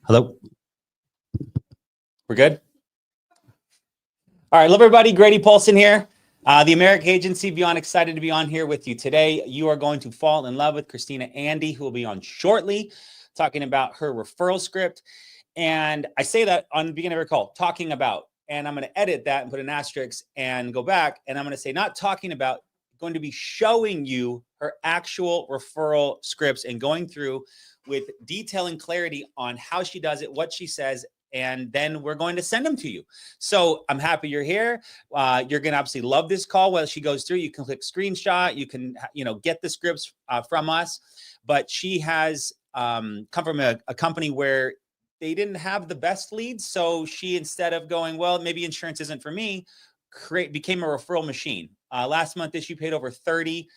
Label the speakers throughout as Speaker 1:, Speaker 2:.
Speaker 1: Hello. We're good? All right, love everybody. Grady Paulson here. The American Agency Beyond, excited to be on here with you today. You are going to fall in love with Christina Ande, who will be on shortly, talking about her referral script. And I say that on the beginning of her call, talking about, and I'm going to edit that and put an asterisk and go back. And I'm going to say not talking about, going to be showing you her actual referral scripts and going through with detail and clarity on how she does it, what she says, and then we're going to send them to you. So I'm happy you're here. You're going to absolutely love this call. While she goes through, you can click screenshot. You can, get the scripts from us. But she has come from a company where they didn't have the best leads. So she, instead of going, well, maybe insurance isn't for me, became a referral machine. Last month, she paid over 30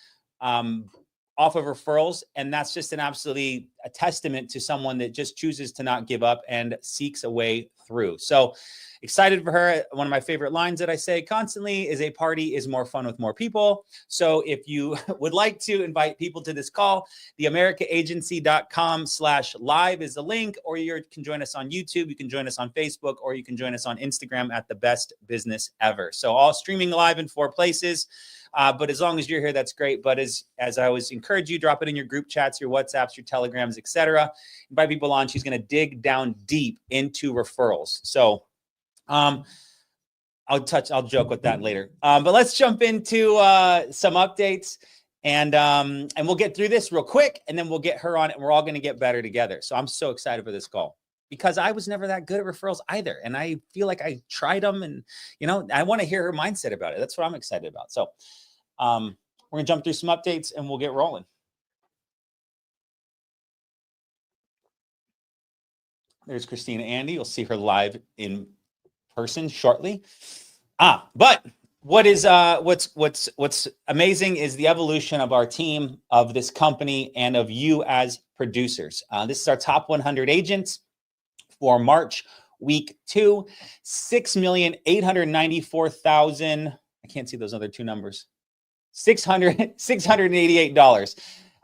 Speaker 1: off of referrals. And that's just a testament to someone that just chooses to not give up and seeks a way through. So excited for her. One of my favorite lines that I say constantly is, a party is more fun with more people. So if you would like to invite people to this call, theamericaagency.com/live is the link, or you can join us on YouTube. You can join us on Facebook, or you can join us on Instagram at The Best Business Ever. So all streaming live in 4 places. But as long as you're here, that's great. But as I always encourage you, drop it in your group chats, your WhatsApps, your Telegrams, etc. Invite people on. She's going to dig down deep into referrals. So I'll joke with that later. But let's jump into some updates, and we'll get through this real quick, and then we'll get her on, and we're all going to get better together. So I'm so excited for this call, because I was never that good at referrals either. And I feel like I tried them, and, I want to hear her mindset about it. That's what I'm excited about. So we're going to jump through some updates, and we'll get rolling. There's Christina Ande. You'll see her live in person shortly. But what's amazing is the evolution of our team, of this company, and of you as producers. This is our top 100 agents for March week 2, 6,894,000. I can't see those other 2 numbers. $688.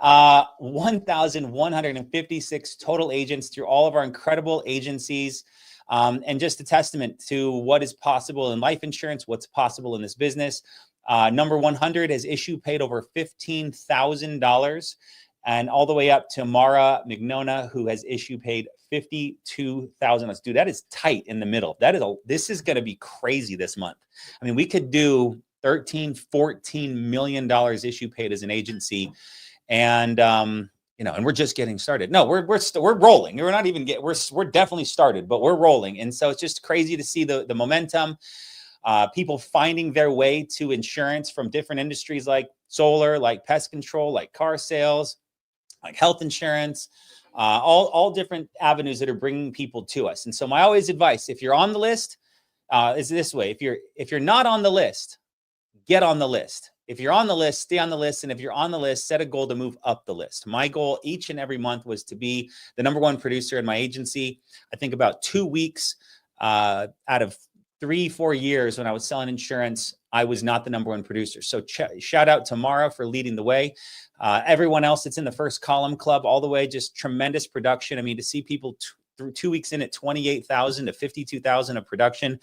Speaker 1: 1,156 total agents through all of our incredible agencies. And just a testament to what is possible in life insurance, what's possible in this business. Number 100 has paid over $15,000, and all the way up to Mara Mignona, who has paid $52,000. Dude, that is tight in the middle. This is going to be crazy this month. I mean, we could do $13-14 million paid as an agency, and and we're just getting started. No, we're rolling. We're not even we're definitely started, but we're rolling. And so it's just crazy to see the momentum, people finding their way to insurance from different industries, like solar, like pest control, like car sales, like health insurance, all different avenues that are bringing people to us. And so my always advice, if you're on the list, is this way: if you're not on the list, get on the list. If you're on the list, stay on the list. And if you're on the list, set a goal to move up the list. My goal each and every month was to be the number 1 producer in my agency. I think about 2 weeks out of 3-4 years when I was selling insurance, I was not the number 1 producer. So shout out to Mara for leading the way. Everyone else that's in the first column club, all the way, just tremendous production. I mean, to see people through 2 weeks in at 28,000 to 52,000 of production,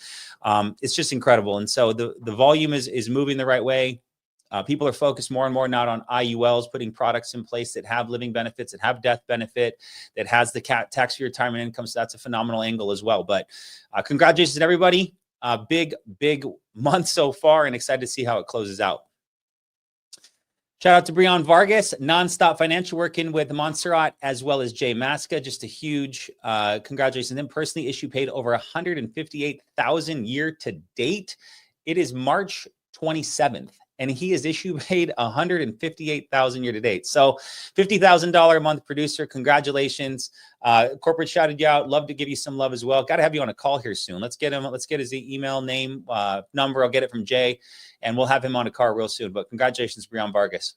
Speaker 1: it's just incredible. And so the volume is moving the right way. People are focused more and more not on IULs, putting products in place that have living benefits, that have death benefit, that has the tax-free retirement income. So that's a phenomenal angle as well. But congratulations to everybody. Big month so far, and excited to see how it closes out. Shout out to Breon Vargas, Nonstop Financial, working with Montserrat as well as Jay Masca. Just a huge congratulations. And personally paid over 158,000 year to date. It is March 27th. And he has paid 158,000 year to date. So $50,000 a month producer. Congratulations. Corporate shouted you out. Love to give you some love as well. Got to have you on a call here soon. Let's get him. Let's get his email, name, number. I'll get it from Jay, and we'll have him on a car real soon. But congratulations, Breon Vargas.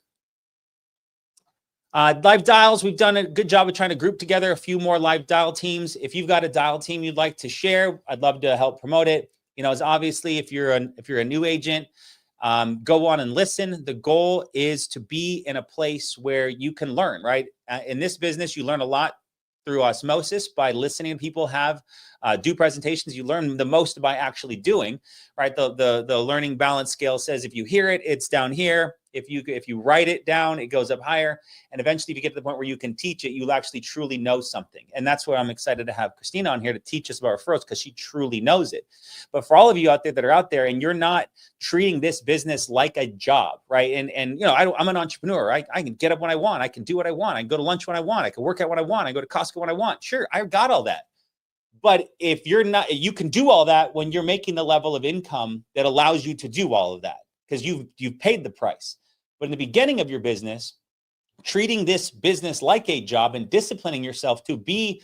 Speaker 1: Live dials, we've done a good job of trying to group together a few more live dial teams. If you've got a dial team you'd like to share, I'd love to help promote it. As obviously if you're a new agent, Go on and listen. The goal is to be in a place where you can learn, right? In this business, you learn a lot through osmosis by listening to people do presentations. You learn the most by actually doing, right? The learning balance scale says if you hear it, it's down here. If you write it down, it goes up higher. And eventually, if you get to the point where you can teach it, you'll actually truly know something. And that's where I'm excited to have Christina on here to teach us about referrals, because she truly knows it. But for all of you out there that are out there and you're not treating this business like a job, right? And you know, I'm an entrepreneur, right? I can get up when I want. I can do what I want. I can go to lunch when I want. I can work out when I want. I go to Costco when I want. Sure, I've got all that. But if you're not, you can do all that when you're making the level of income that allows you to do all of that, because you've paid the price. But in the beginning of your business, treating this business like a job and disciplining yourself to be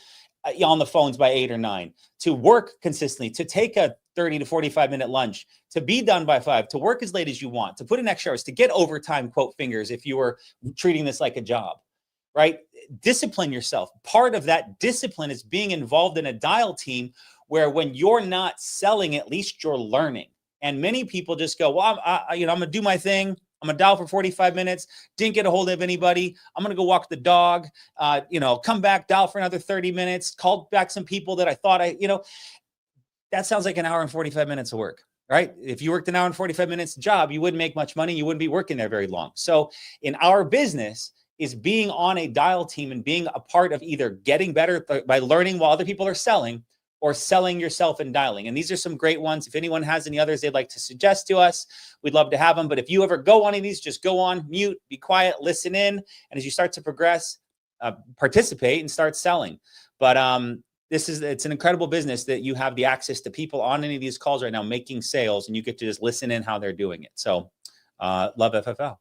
Speaker 1: on the phones by 8 or 9, to work consistently, to take a 30 to 45-minute lunch, to be done by 5, to work as late as you want, to put in extra hours, to get overtime, quote fingers, if you were treating this like a job, right? Discipline yourself. Part of that discipline is being involved in a dial team where when you're not selling, at least you're learning. And many people just go, well, I'm going to do my thing. I'm going to dial for 45 minutes. Didn't get a hold of anybody. I'm going to go walk the dog, come back, dial for another 30 minutes, call back some people that I thought that sounds like an hour and 45 minutes of work, right? If you worked an hour and 45 minutes job, you wouldn't make much money. You wouldn't be working there very long. So in our business is being on a dial team and being a part of either getting better by learning while other people are selling, or selling yourself and dialing. And these are some great ones. If anyone has any others they'd like to suggest to us, we'd love to have them. But if you ever go on any of these, just go on, mute, be quiet, listen in. And as you start to progress, participate and start selling. But it's an incredible business that you have the access to people on any of these calls right now making sales, and you get to just listen in how they're doing it. So love FFL.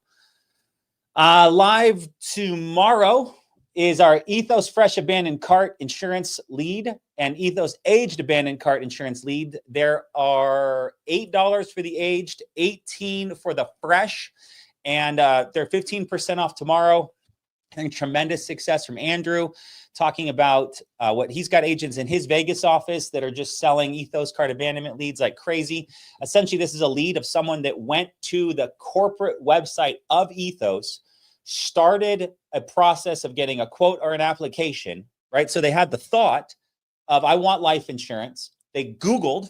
Speaker 1: Live tomorrow is our Ethos Fresh Abandoned Cart Insurance Lead and Ethos Aged Abandoned Cart Insurance Lead. There are $8 for the aged, $18 for the fresh, and they're 15% off tomorrow. I think tremendous success from Andrew talking about what he's got agents in his Vegas office that are just selling Ethos cart abandonment leads like crazy. Essentially, this is a lead of someone that went to the corporate website of Ethos, started a process of getting a quote or an application, right? So they had the thought of, I want life insurance. They Googled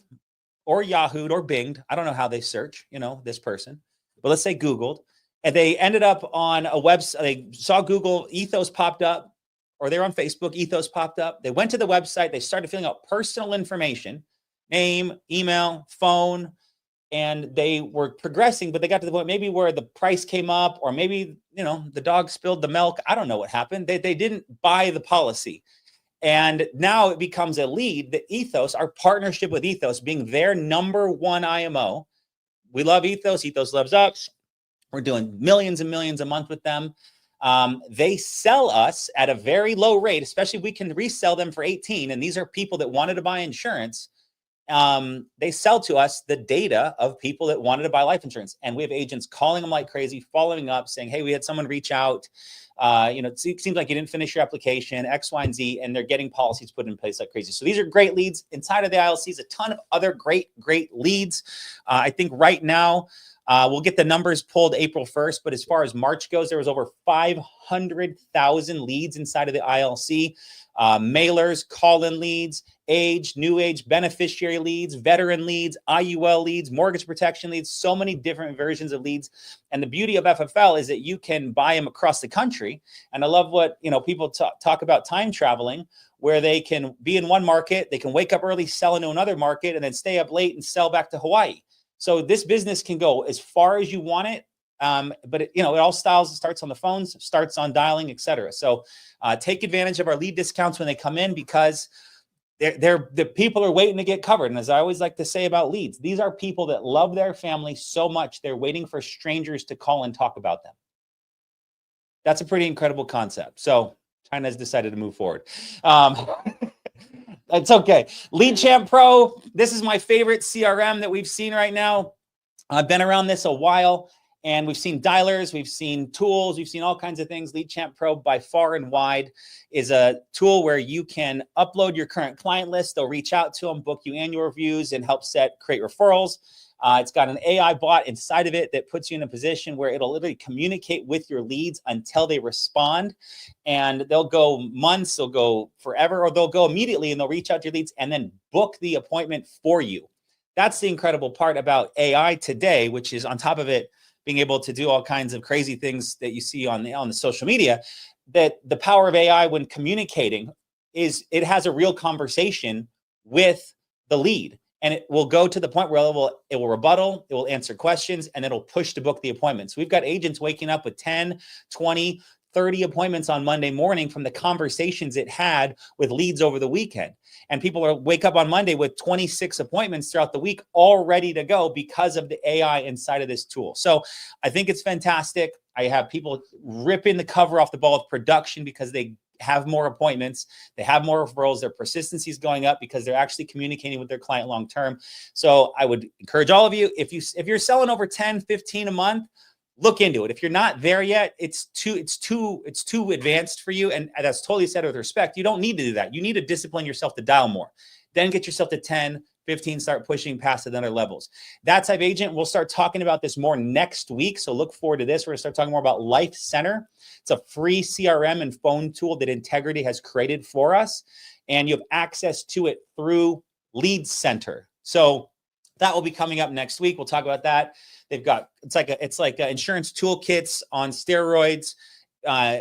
Speaker 1: or Yahoo'd or Binged. I don't know how they search, this person, but let's say Googled, and they ended up on a website. They saw Google, Ethos popped up, or they were on Facebook, Ethos popped up. They went to the website. They started filling out personal information, name, email, phone, and they were progressing, but they got to the point maybe where the price came up, or maybe, the dog spilled the milk. I don't know what happened. They didn't buy the policy. And now it becomes a lead that Ethos, our partnership with Ethos, being their number one IMO. We love Ethos. Ethos loves us. We're doing millions and millions a month with them. They sell us at a very low rate, especially if we can resell them for 18. And these are people that wanted to buy insurance. They sell to us the data of people that wanted to buy life insurance. And we have agents calling them like crazy, following up, saying, hey, we had someone reach out. It seems like you didn't finish your application, X, Y, and Z, and they're getting policies put in place like crazy. So these are great leads. Inside of the ILCs, a ton of other great leads. I think right now, we'll get the numbers pulled April 1st, but as far as March goes, there was over 500,000 leads inside of the ILC. Mailers, call-in leads, age, new age beneficiary leads, veteran leads, IUL leads, mortgage protection leads, so many different versions of leads. And the beauty of FFL is that you can buy them across the country. And I love what, people talk about time traveling, where they can be in one market, they can wake up early, sell into another market, and then stay up late and sell back to Hawaii. So this business can go as far as you want it. But it all styles, starts on the phones, starts on dialing, et cetera. So take advantage of our lead discounts when they come in, because the people are waiting to get covered. And as I always like to say about leads, these are people that love their family so much, they're waiting for strangers to call and talk about them. That's a pretty incredible concept. So China has decided to move forward. It's okay. Lead Champ Pro. This is my favorite CRM that we've seen right now. I've been around this a while, and we've seen dialers, we've seen tools, we've seen all kinds of things. Lead Champ Pro, by far and wide, is a tool where you can upload your current client list. They'll reach out to them, book you annual reviews, and help create referrals. It's got an AI bot inside of it that puts you in a position where it'll literally communicate with your leads until they respond. And they'll go months, they'll go forever, or they'll go immediately and they'll reach out to your leads and then book the appointment for you. That's the incredible part about AI today, which is on top of it being able to do all kinds of crazy things that you see on the social media, that the power of AI when communicating is it has a real conversation with the lead. And it will go to the point where it will rebuttal, it will answer questions, and it'll push to book the appointments. We've got agents waking up with 10, 20, 30 appointments on Monday morning from the conversations it had with leads over the weekend. And people wake up on Monday with 26 appointments throughout the week, all ready to go because of the AI inside of this tool. So I think it's fantastic. I have people ripping the cover off the ball with production because they have more appointments, they have more referrals, their persistency is going up because they're actually communicating with their client long term. So I would encourage all of you, if you're selling over 10, 15 a month, look into it. If you're not there yet, it's too advanced for you. And that's totally said with respect. You don't need to do that. You need to discipline yourself to dial more. Then get yourself to 10, 15, start pushing past the other levels. That type agent, we'll start talking about this more next week. So look forward to this. We're going to start talking more about Life Center. It's a free CRM and phone tool that Integrity has created for us. And you have access to it through Lead Center. So that will be coming up next week. We'll talk about that. They've got, it's like insurance toolkits on steroids,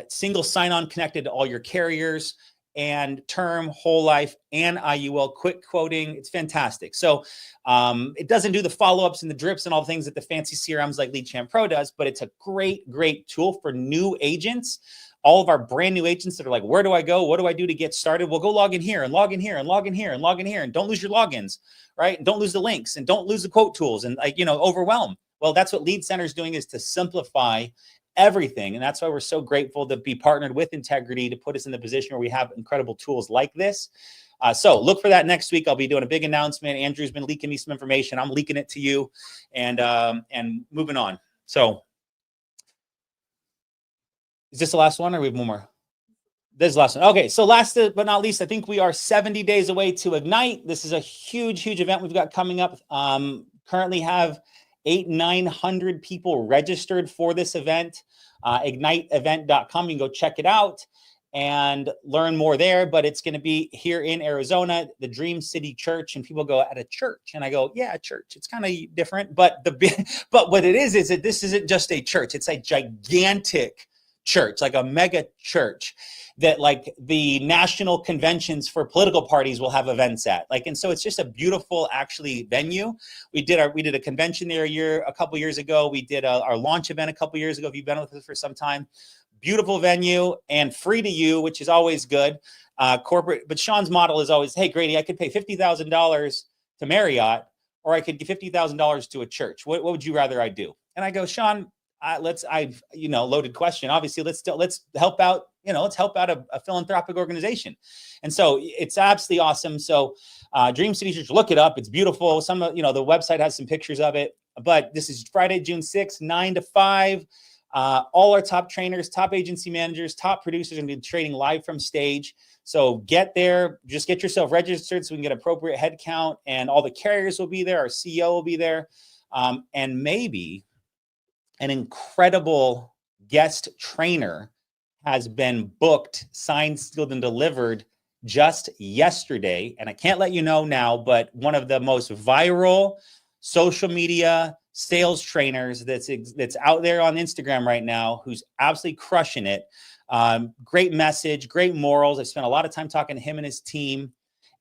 Speaker 1: single sign-on connected to all your carriers, and term, whole life, and IUL quick quoting. It's fantastic. So it doesn't do the follow-ups and the drips and all the things that the fancy CRMs like Lead Champ Pro does, but it's a great tool for new agents. All of our brand new agents that are like, where do I go? What do I do to get started? Well, go log in here and log in here and log in here and log in here. And don't lose your logins, right? And don't lose the links and don't lose the quote tools and overwhelm. Well, that's what Lead Center is doing, is to simplify everything. And that's why we're so grateful to be partnered with Integrity to put us in the position where we have incredible tools like this. So look for that next week. I'll be doing a big announcement. Andrew's been leaking me some information. I'm leaking it to you, and moving on. So is this the last one, or we have one more? This is the last one. Okay, so last but not least, I think we are 70 days away to Ignite. This is a huge event we've got coming up. Currently have 800-900 people registered for this event. IgniteEvent.com. You can go check it out and learn more there. But it's going to be here in Arizona, the Dream City Church. And people go, at a church? And I go, yeah, a church. It's kind of different. But what it is that this isn't just a church. It's a gigantic church, like a mega church that like the national conventions for political parties will have events at. And so it's just a beautiful actually venue. We did a convention there a couple years ago. We did our launch event a couple years ago. If you've been with us for some time, beautiful venue and free to you, which is always good. Corporate, but Sean's model is always, hey Grady, I could pay $50,000 to Marriott, or I could give $50,000 to a church. What would you rather I do? And I go, Sean, loaded question. Obviously, let's help out. Let's help out a philanthropic organization. And so it's absolutely awesome. So Dream City Church, look it up. It's beautiful. The website has some pictures of it. But this is Friday, June 6th, 9 to 5. All our top trainers, top agency managers, top producers are going to be trading live from stage. So get there, just get yourself registered so we can get appropriate head count, and all the carriers will be there. Our CEO will be there. And maybe an incredible guest trainer has been booked, signed, sealed, and delivered just yesterday. And I can't let you know now, but one of the most viral social media sales trainers that's out there on Instagram right now, who's absolutely crushing it. Great message, great morals. I spent a lot of time talking to him and his team,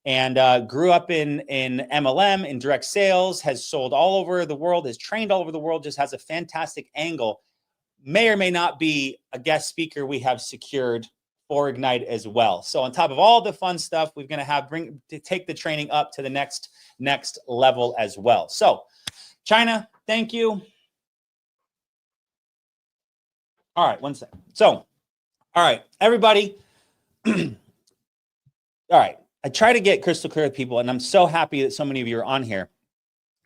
Speaker 1: and grew up in MLM, in direct sales, has sold all over the world, has trained all over the world, just has a fantastic angle. May or may not be a guest speaker we have secured for Ignite as well. So on top of all the fun stuff, we're going to take the training up to the next level as well. So China, thank you. All right, one second. So, all right, everybody. All right. I try to get crystal clear with people, and I'm so happy that so many of you are on here.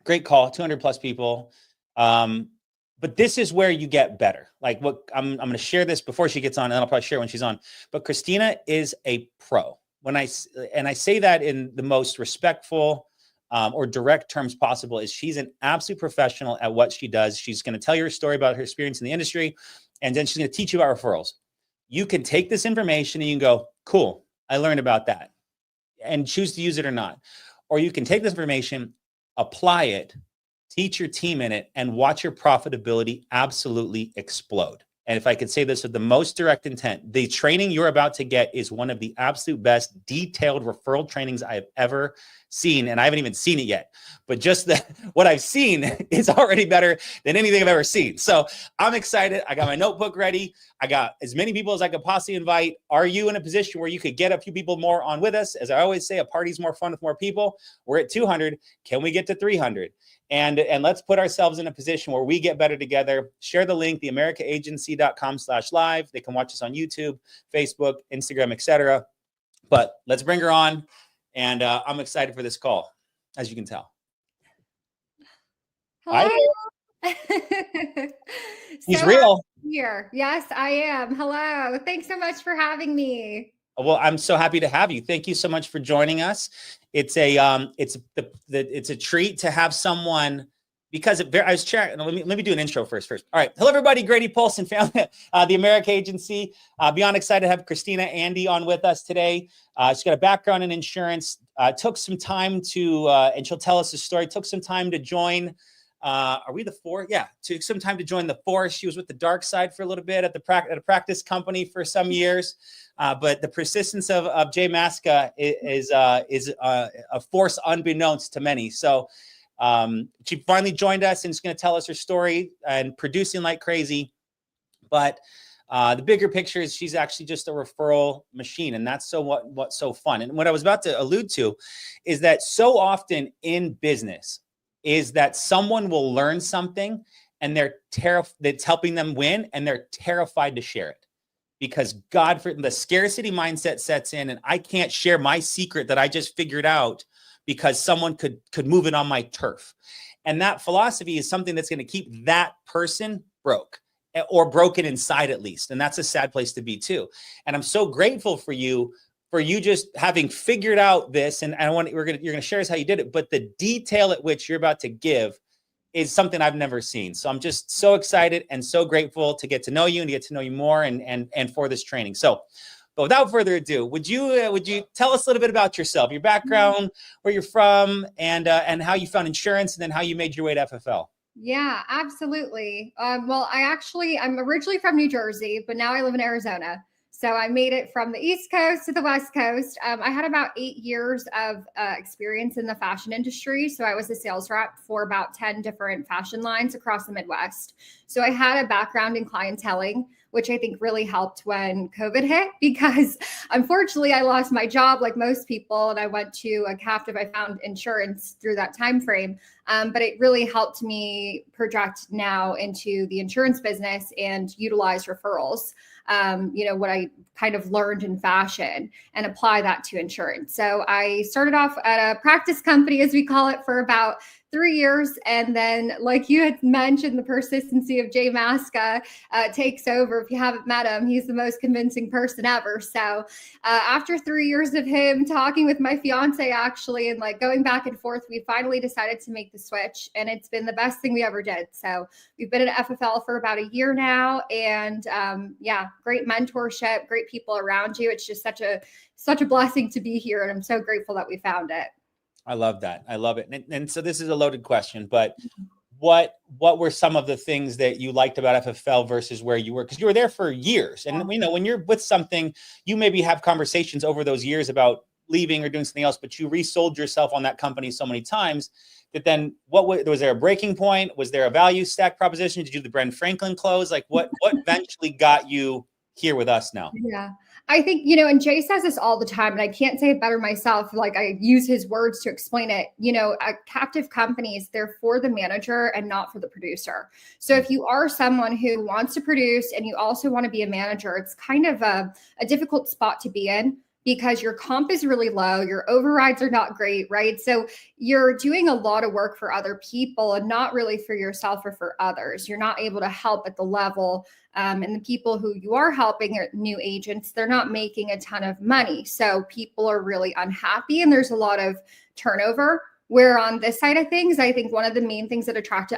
Speaker 1: Great call, 200 plus people. But this is where you get better. Like what I'm going to share this before she gets on, and then I'll probably share when she's on. But Christina is a pro. And I say that in the most respectful, or direct terms possible is she's an absolute professional at what she does. She's going to tell you her story about her experience in the industry, and then she's going to teach you about referrals. You can take this information and you can go, cool, I learned about that, and choose to use it or not. Or you can take this information, apply it, teach your team in it, and watch your profitability absolutely explode. And if I could say this with the most direct intent, the training you're about to get is one of the absolute best detailed referral trainings I've ever seen. And I haven't even seen it yet, but just what I've seen is already better than anything I've ever seen. So I'm excited. I got my notebook ready. I got as many people as I could possibly invite. Are you in a position where you could get a few people more on with us? As I always say, a party's more fun with more people. We're at 200. Can we get to 300? And let's put ourselves in a position where we get better together. Share the link, theamericaagency.com/live. They can watch us on YouTube, Facebook, Instagram, etc. But let's bring her on. And I'm excited for this call, as you can tell.
Speaker 2: Hello.
Speaker 1: He's real.
Speaker 2: Here. Yes, I am. Hello. Thanks so much for having me.
Speaker 1: Well, I'm so happy to have you. Thank you so much for joining us. It's a treat to have someone, because I was chatting. Let me do an intro first. All right. Hello, everybody. Grady Polson, family, the America Agency. Beyond excited to have Christina, Ande on with us today. She's got a background in insurance. Took some time to, and she'll tell us the story. Took some time to join. Are we the four? Yeah. Took some time to join the force. She was with the dark side for a little bit at a practice company for some years. But the persistence of Jay Maska is a force unbeknownst to many. So she finally joined us and is going to tell us her story and producing like crazy. But the bigger picture is she's actually just a referral machine. And that's what's so fun. And what I was about to allude to is that so often in business is that someone will learn something and that's helping them win, and they're terrified to share it. Because the scarcity mindset sets in, and I can't share my secret that I just figured out because someone could move it on my turf. And that philosophy is something that's going to keep that person broke, or broken inside at least. And that's a sad place to be too. And I'm so grateful for you just having figured out this. And you're going to share us how you did it, but the detail at which you're about to give is something I've never seen. So I'm just so excited and so grateful to get to know you and to get to know you more and for this training. So, but without further ado, would you tell us a little bit about yourself, your background, where you're from, and how you found insurance, and then how you made your way to FFL?
Speaker 2: Yeah, absolutely. Well, I'm originally from New Jersey, but now I live in Arizona. So I made it from the East Coast to the West Coast. I had about 8 years of experience in the fashion industry. So I was a sales rep for about 10 different fashion lines across the Midwest. So I had a background in clienteling, which I think really helped when COVID hit, because unfortunately I lost my job like most people, and I went to a captive. I found insurance through that time frame, but it really helped me project now into the insurance business and utilize referrals. What I kind of learned in fashion and apply that to insurance. So I started off at a practice company, as we call it, for about 3 years. And then, like you had mentioned, the persistency of Jay Maska takes over. If you haven't met him, he's the most convincing person ever. So after 3 years of him talking with my fiance, actually, and like going back and forth, we finally decided to make the switch. And it's been the best thing we ever did. So we've been at FFL for about a year now. And great mentorship, great people around you. It's just such a blessing to be here. And I'm so grateful that we found it.
Speaker 1: I love that. I love it. And so this is a loaded question, but what were some of the things that you liked about FFL versus where you were? Because you were there for years. And when you're with something, you maybe have conversations over those years about leaving or doing something else, but you resold yourself on that company so many times that then was there a breaking point? Was there a value stack proposition? Did you do the Brent Franklin close? Like what eventually got you here with us now?
Speaker 2: Yeah. I think, and Jay says this all the time, and I can't say it better myself. Like, I use his words to explain it. Captive companies, they're for the manager and not for the producer. So if you are someone who wants to produce and you also want to be a manager, it's kind of a difficult spot to be in, because your comp is really low, your overrides are not great, right? So you're doing a lot of work for other people and not really for yourself or for others. You're not able to help at the level, and the people who you are helping are new agents. They're not making a ton of money. So people are really unhappy, and there's a lot of turnover Where on this side of things, I think one of the main things that attract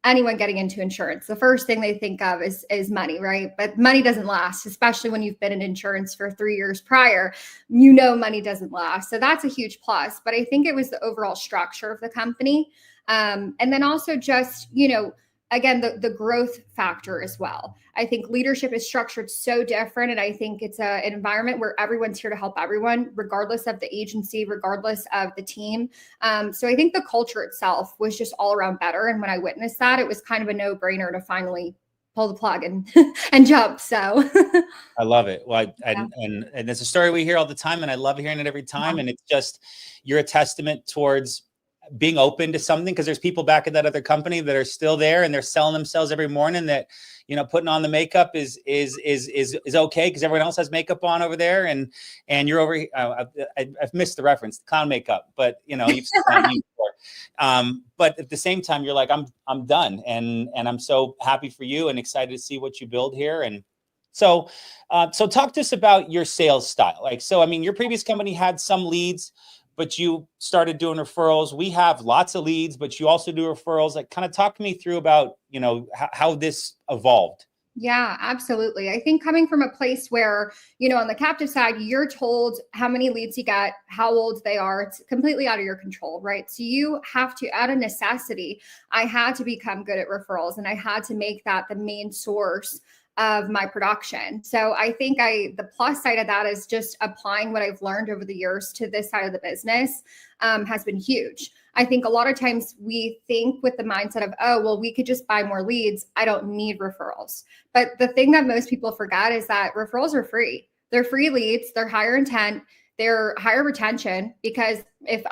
Speaker 2: anyone getting into insurance, the first thing they think of is money, right? But money doesn't last, especially when you've been in insurance for 3 years prior. Money doesn't last. So that's a huge plus. But I think it was the overall structure of the company. And then also just, again, the growth factor as well. I think leadership is structured so different. And I think it's an environment where everyone's here to help everyone, regardless of the agency, regardless of the team. So I think the culture itself was just all around better. And when I witnessed that, it was kind of a no-brainer to finally pull the plug and and jump. So
Speaker 1: I love it. Well,
Speaker 2: yeah.
Speaker 1: and it's a story we hear all the time, and I love hearing it every time. And it's just, you're a testament towards being open to something, because there's people back at that other company that are still there and they're selling themselves every morning that, putting on the makeup is okay because everyone else has makeup on over there, and you're over here. I've missed the reference, clown makeup, but you've seen that before. But at the same time, you're like, I'm done, and I'm so happy for you and excited to see what you build here. And so talk to us about your sales style. Your previous company had some leads, but you started doing referrals. We have lots of leads, but you also do referrals. Kind of talk me through about, how this evolved.
Speaker 2: Yeah, absolutely. I think coming from a place where, on the captive side, you're told how many leads you got, how old they are. It's completely out of your control, right? So you have to, out of necessity, I had to become good at referrals, and I had to make that the main source of my production. So I think the plus side of that is just applying what I've learned over the years to this side of the business has been huge. I think a lot of times we think with the mindset of, oh, well, we could just buy more leads. I don't need referrals. But the thing that most people forget is that referrals are free. They're free leads. They're higher intent. They're higher retention, because if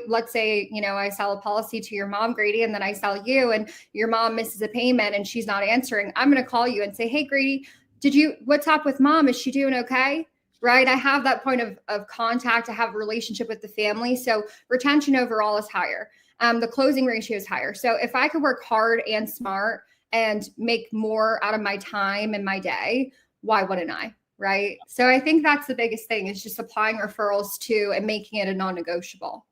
Speaker 2: let's say, I sell a policy to your mom, Grady, and then I sell you, and your mom misses a payment and she's not answering, I'm going to call you and say, hey, Grady, what's up with mom? Is she doing okay? Right? I have that point of contact. I have a relationship with the family. So retention overall is higher. The closing ratio is higher. So if I could work hard and smart and make more out of my time and my day, why wouldn't I? Right. So I think that's the biggest thing, is just applying referrals to and making it a non-negotiable.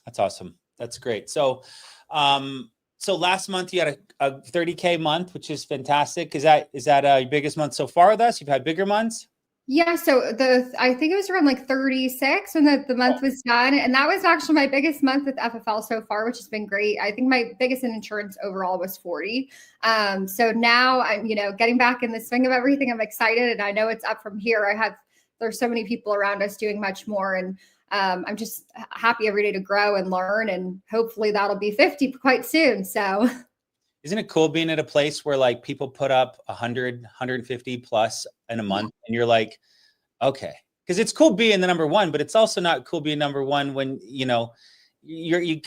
Speaker 1: That's awesome. That's great. So, last month you had a 30K month, which is fantastic. Is that your biggest month so far with us? You've had bigger months?
Speaker 2: Yeah. So I think it was around like 36 when the month was done. And that was actually my biggest month with FFL so far, which has been great. I think my biggest in insurance overall was 40. So now I'm, getting back in the swing of everything. I'm excited, and I know it's up from here. There's so many people around us doing much more. And I'm just happy every day to grow and learn. And hopefully that'll be 50 quite soon. So
Speaker 1: isn't it cool being at a place where people put up 100, 150 plus in a month, and you're like, okay, because it's cool being the number one, but it's also not cool being number one when, you don't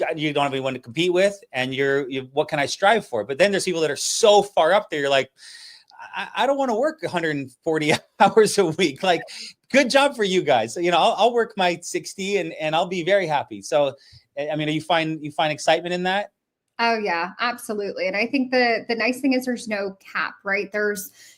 Speaker 1: have anyone to compete with, and what can I strive for? But then there's people that are so far up there. You're like, I don't want to work 140 hours a week. Good job for you guys. I'll work my 60 and I'll be very happy. So, you find excitement in that?
Speaker 2: Oh yeah, absolutely. And I think the nice thing is there's no cap, right?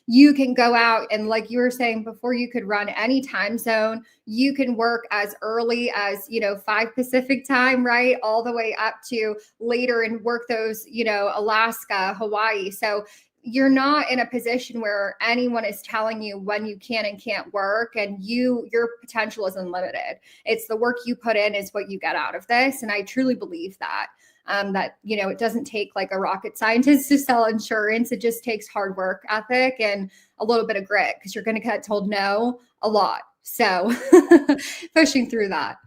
Speaker 2: You can go out and, like you were saying before, you could run any time zone. You can work as early as, 5 Pacific time, right? All the way up to later and work those, Alaska, Hawaii. So you're not in a position where anyone is telling you when you can and can't work, and your potential is unlimited. It's the work you put in is what you get out of this. And I truly believe that. It doesn't take like a rocket scientist to sell insurance. It just takes hard work ethic and a little bit of grit, because you're going to get told no a lot. So pushing through that.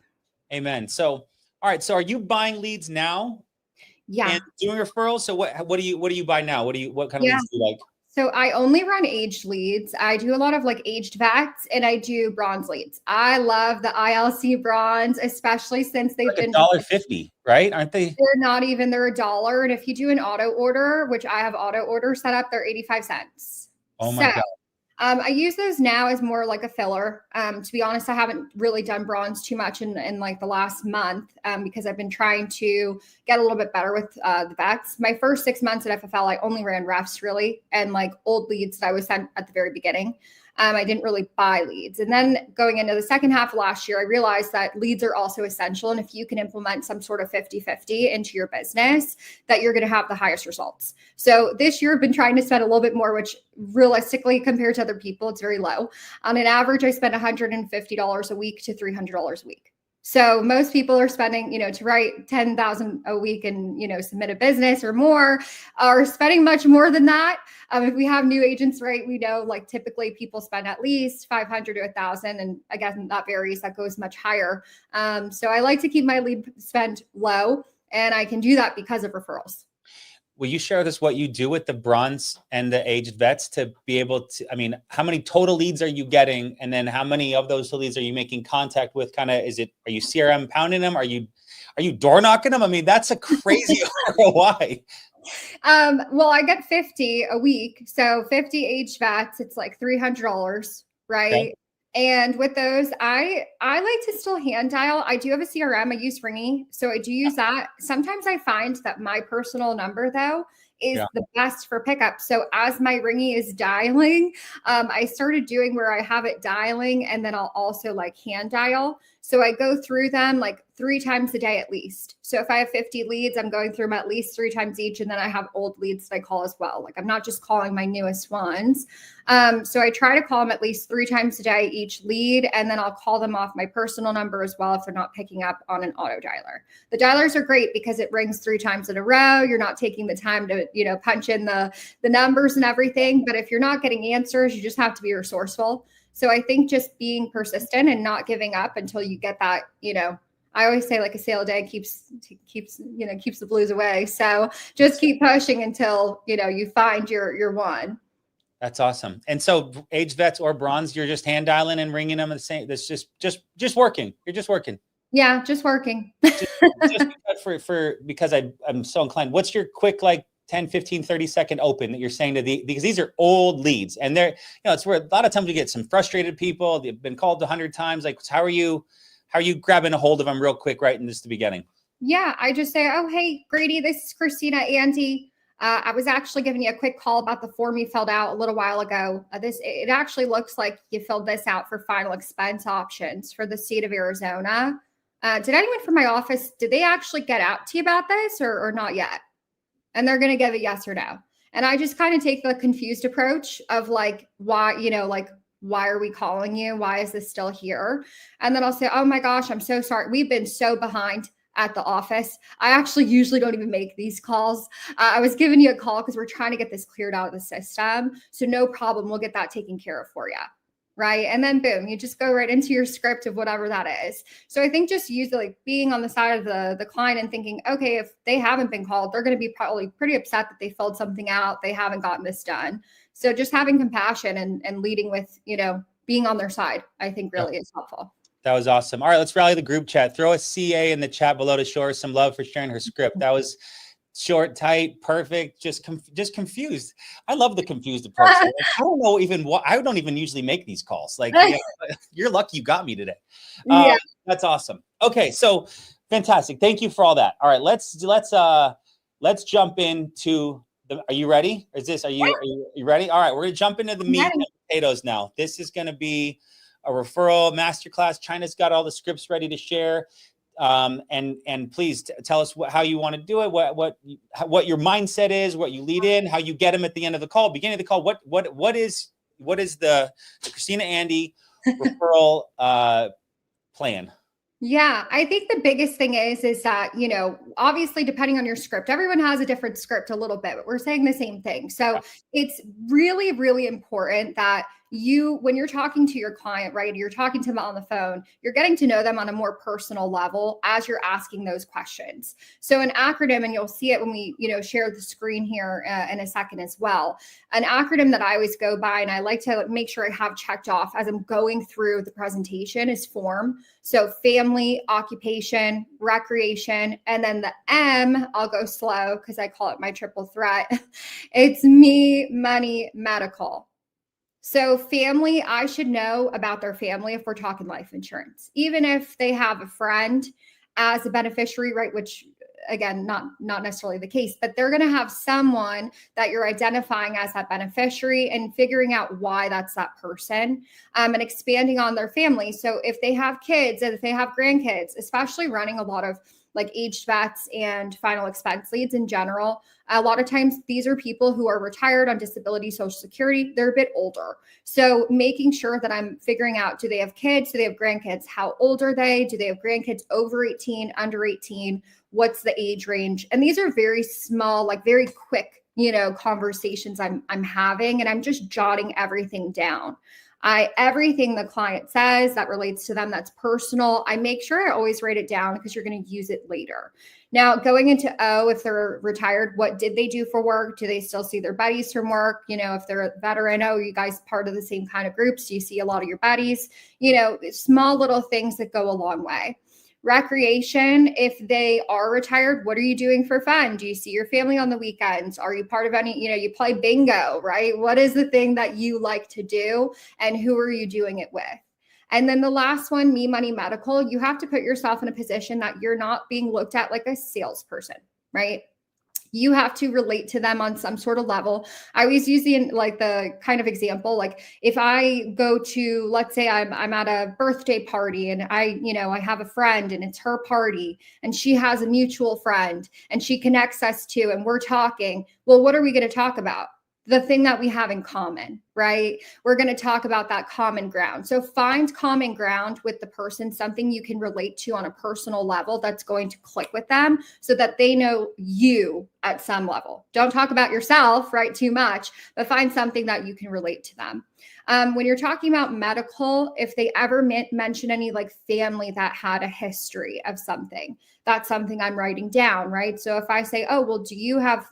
Speaker 1: Amen. So, all right. So are you buying leads now?
Speaker 2: Yeah.
Speaker 1: And doing referrals? So what do you buy now? What kind of leads do you like?
Speaker 2: So I only run aged leads. I do a lot of aged vets, and I do bronze leads. I love the ILC bronze, especially since they've been
Speaker 1: $1.50, right? Aren't they?
Speaker 2: They're not even, they're $1. And if you do an auto order, which I have auto order set up, they're 85 cents.
Speaker 1: Oh my God.
Speaker 2: I use those now as more like a filler. To be honest, I haven't really done bronze too much in the last month because I've been trying to get a little bit better with the vets. My first 6 months at FFL, I only ran refs really, and old leads that I was sent at the very beginning. I didn't really buy leads. And then going into the second half of last year, I realized that leads are also essential. And if you can implement some sort of 50-50 into your business, that you're going to have the highest results. So this year I've been trying to spend a little bit more, which realistically compared to other people, it's very low. On an average, I spend $150 a week to $300 a week. So most people are spending, to write 10,000 a week and, submit a business or more are spending much more than that. If we have new agents, right, we know like typically people spend at least 500 to 1,000. And again, that varies, that goes much higher. So I like to keep my lead spend low, and I can do that because of referrals.
Speaker 1: Will you share with us what you do with the bronze and the aged vets to be able to, how many total leads are you getting? And then how many of those leads are you making contact with? Are you CRM pounding them? Are you door knocking them? That's a crazy ROI.
Speaker 2: Well, I get 50 a week. So 50 aged vets, it's like $300, right? Okay. And with those, I like to still hand dial. I do have a CRM. I use Ringy. So I do use that. Sometimes I find that my personal number, though, is the best for pickup. So as my Ringy is dialing, I started doing where I have it dialing, and then I'll also like hand dial. So I go through them like 3 times a day at least. So if I have 50 leads, I'm going through them at least 3 times each. And then I have old leads that I call as well. Like I'm not just calling my newest ones. So I try to call them at least 3 times a day each lead. And then I'll call them off my personal number as well if they're not picking up on an auto dialer. The dialers are great because it rings 3 times in a row. You're not taking the time to, punch in the numbers and everything. But if you're not getting answers, you just have to be resourceful. So I think just being persistent and not giving up until you get that, I always say like a sale a day keeps the blues away. So just keep pushing until, you find your one.
Speaker 1: That's awesome. And so age vets or bronze, you're just hand dialing and ringing them and saying that's just working. You're just working.
Speaker 2: Yeah, just working.
Speaker 1: because I'm so inclined. What's your quick, like 10, 15, 30 second open that you're saying because these are old leads, and they're, it's where a lot of times we get some frustrated people. They've been called 100 times. Like, how are you grabbing a hold of them real quick right in the beginning?
Speaker 2: Yeah, I just say, oh, hey, Grady, this is Christina, Ande. I was actually giving you a quick call about the form you filled out a little while ago. It actually looks like you filled this out for final expense options for the state of Arizona. Did anyone from my office, did they actually get out to you about this or not yet? And they're going to give a yes or no. And I just kind of take the confused approach of like, why, why are we calling you? Why is this still here? And then I'll say, oh my gosh, I'm so sorry. We've been so behind at the office. I actually usually don't even make these calls. I was giving you a call because we're trying to get this cleared out of the system. So no problem. We'll get that taken care of for you. Right. And then boom, you just go right into your script of whatever that is. So I think just usually being on the side of the client and thinking, okay, if they haven't been called, they're going to be probably pretty upset that they filled something out. They haven't gotten this done. So just having compassion and leading with, being on their side, I think really is helpful.
Speaker 1: That was awesome. All right, let's rally the group chat. Throw a CA in the chat below to show her some love for sharing her script. That was short, tight, perfect, just confused. I love the confused approach. I don't know even what, I don't even usually make these calls. Like, you're lucky you got me today.
Speaker 2: Yeah.
Speaker 1: That's awesome. Okay. So fantastic. Thank you for all that. All right, let's jump into are you ready? Are you ready? All right. We're going to jump into the meat and potatoes now. This is going to be a referral masterclass. China's got all the scripts ready to share. And please tell us how you want to do it, what your mindset is, what you lead in, how you get them at the end of the call, beginning of the call. What is the Christina Ande referral plan?
Speaker 2: Yeah, I think the biggest thing is that, obviously depending on your script, everyone has a different script a little bit, but we're saying the same thing. So it's really, really important that when you're talking to your client, right, you're talking to them on the phone, you're getting to know them on a more personal level as you're asking those questions. So an acronym, and you'll see it when we, share the screen here in a second as well. An acronym that I always go by and I like to make sure I have checked off as I'm going through the presentation is FORM. So family, occupation, recreation, and then the M, I'll go slow because I call it my triple threat. It's me, money, medical. So family, I should know about their family if we're talking life insurance, even if they have a friend as a beneficiary, right? Which again, not necessarily the case, but they're going to have someone that you're identifying as that beneficiary and figuring out why that's that person, and expanding on their family. So if they have kids and if they have grandkids, especially running a lot of like aged vets and final expense leads in general, a lot of times these are people who are retired on disability, Social Security. They're a bit older. So making sure that I'm figuring out, do they have kids? Do they have grandkids? How old are they? Do they have grandkids over 18, under 18? What's the age range? And these are very small, like very quick, conversations I'm having, and I'm just jotting everything down. Everything the client says that relates to them, that's personal, I make sure I always write it down because you're going to use it later. Now, going into O, if they're retired, what did they do for work? Do they still see their buddies from work? If they're a veteran, oh, you guys part of the same kind of groups? Do you see a lot of your buddies? Small little things that go a long way. Recreation, if they are retired, what are you doing for fun? Do you see your family on the weekends? Are you part of any, you play bingo, right? What is the thing that you like to do and who are you doing it with? And then the last one, me, money, medical, you have to put yourself in a position that you're not being looked at like a salesperson, right? You have to relate to them on some sort of level. I always use the kind of example, like if I go to, let's say I'm at a birthday party and I have a friend and it's her party and she has a mutual friend and she connects us to, and we're talking. Well, what are we going to talk about? The thing that we have in common, right? We're going to talk about that common ground. So find common ground with the person, something you can relate to on a personal level that's going to click with them so that they know you at some level. Don't talk about yourself, right, too much, but find something that you can relate to them. When you're talking about medical, if they ever mention any like family that had a history of something, that's something I'm writing down, right? So if I say, oh, well, do you have,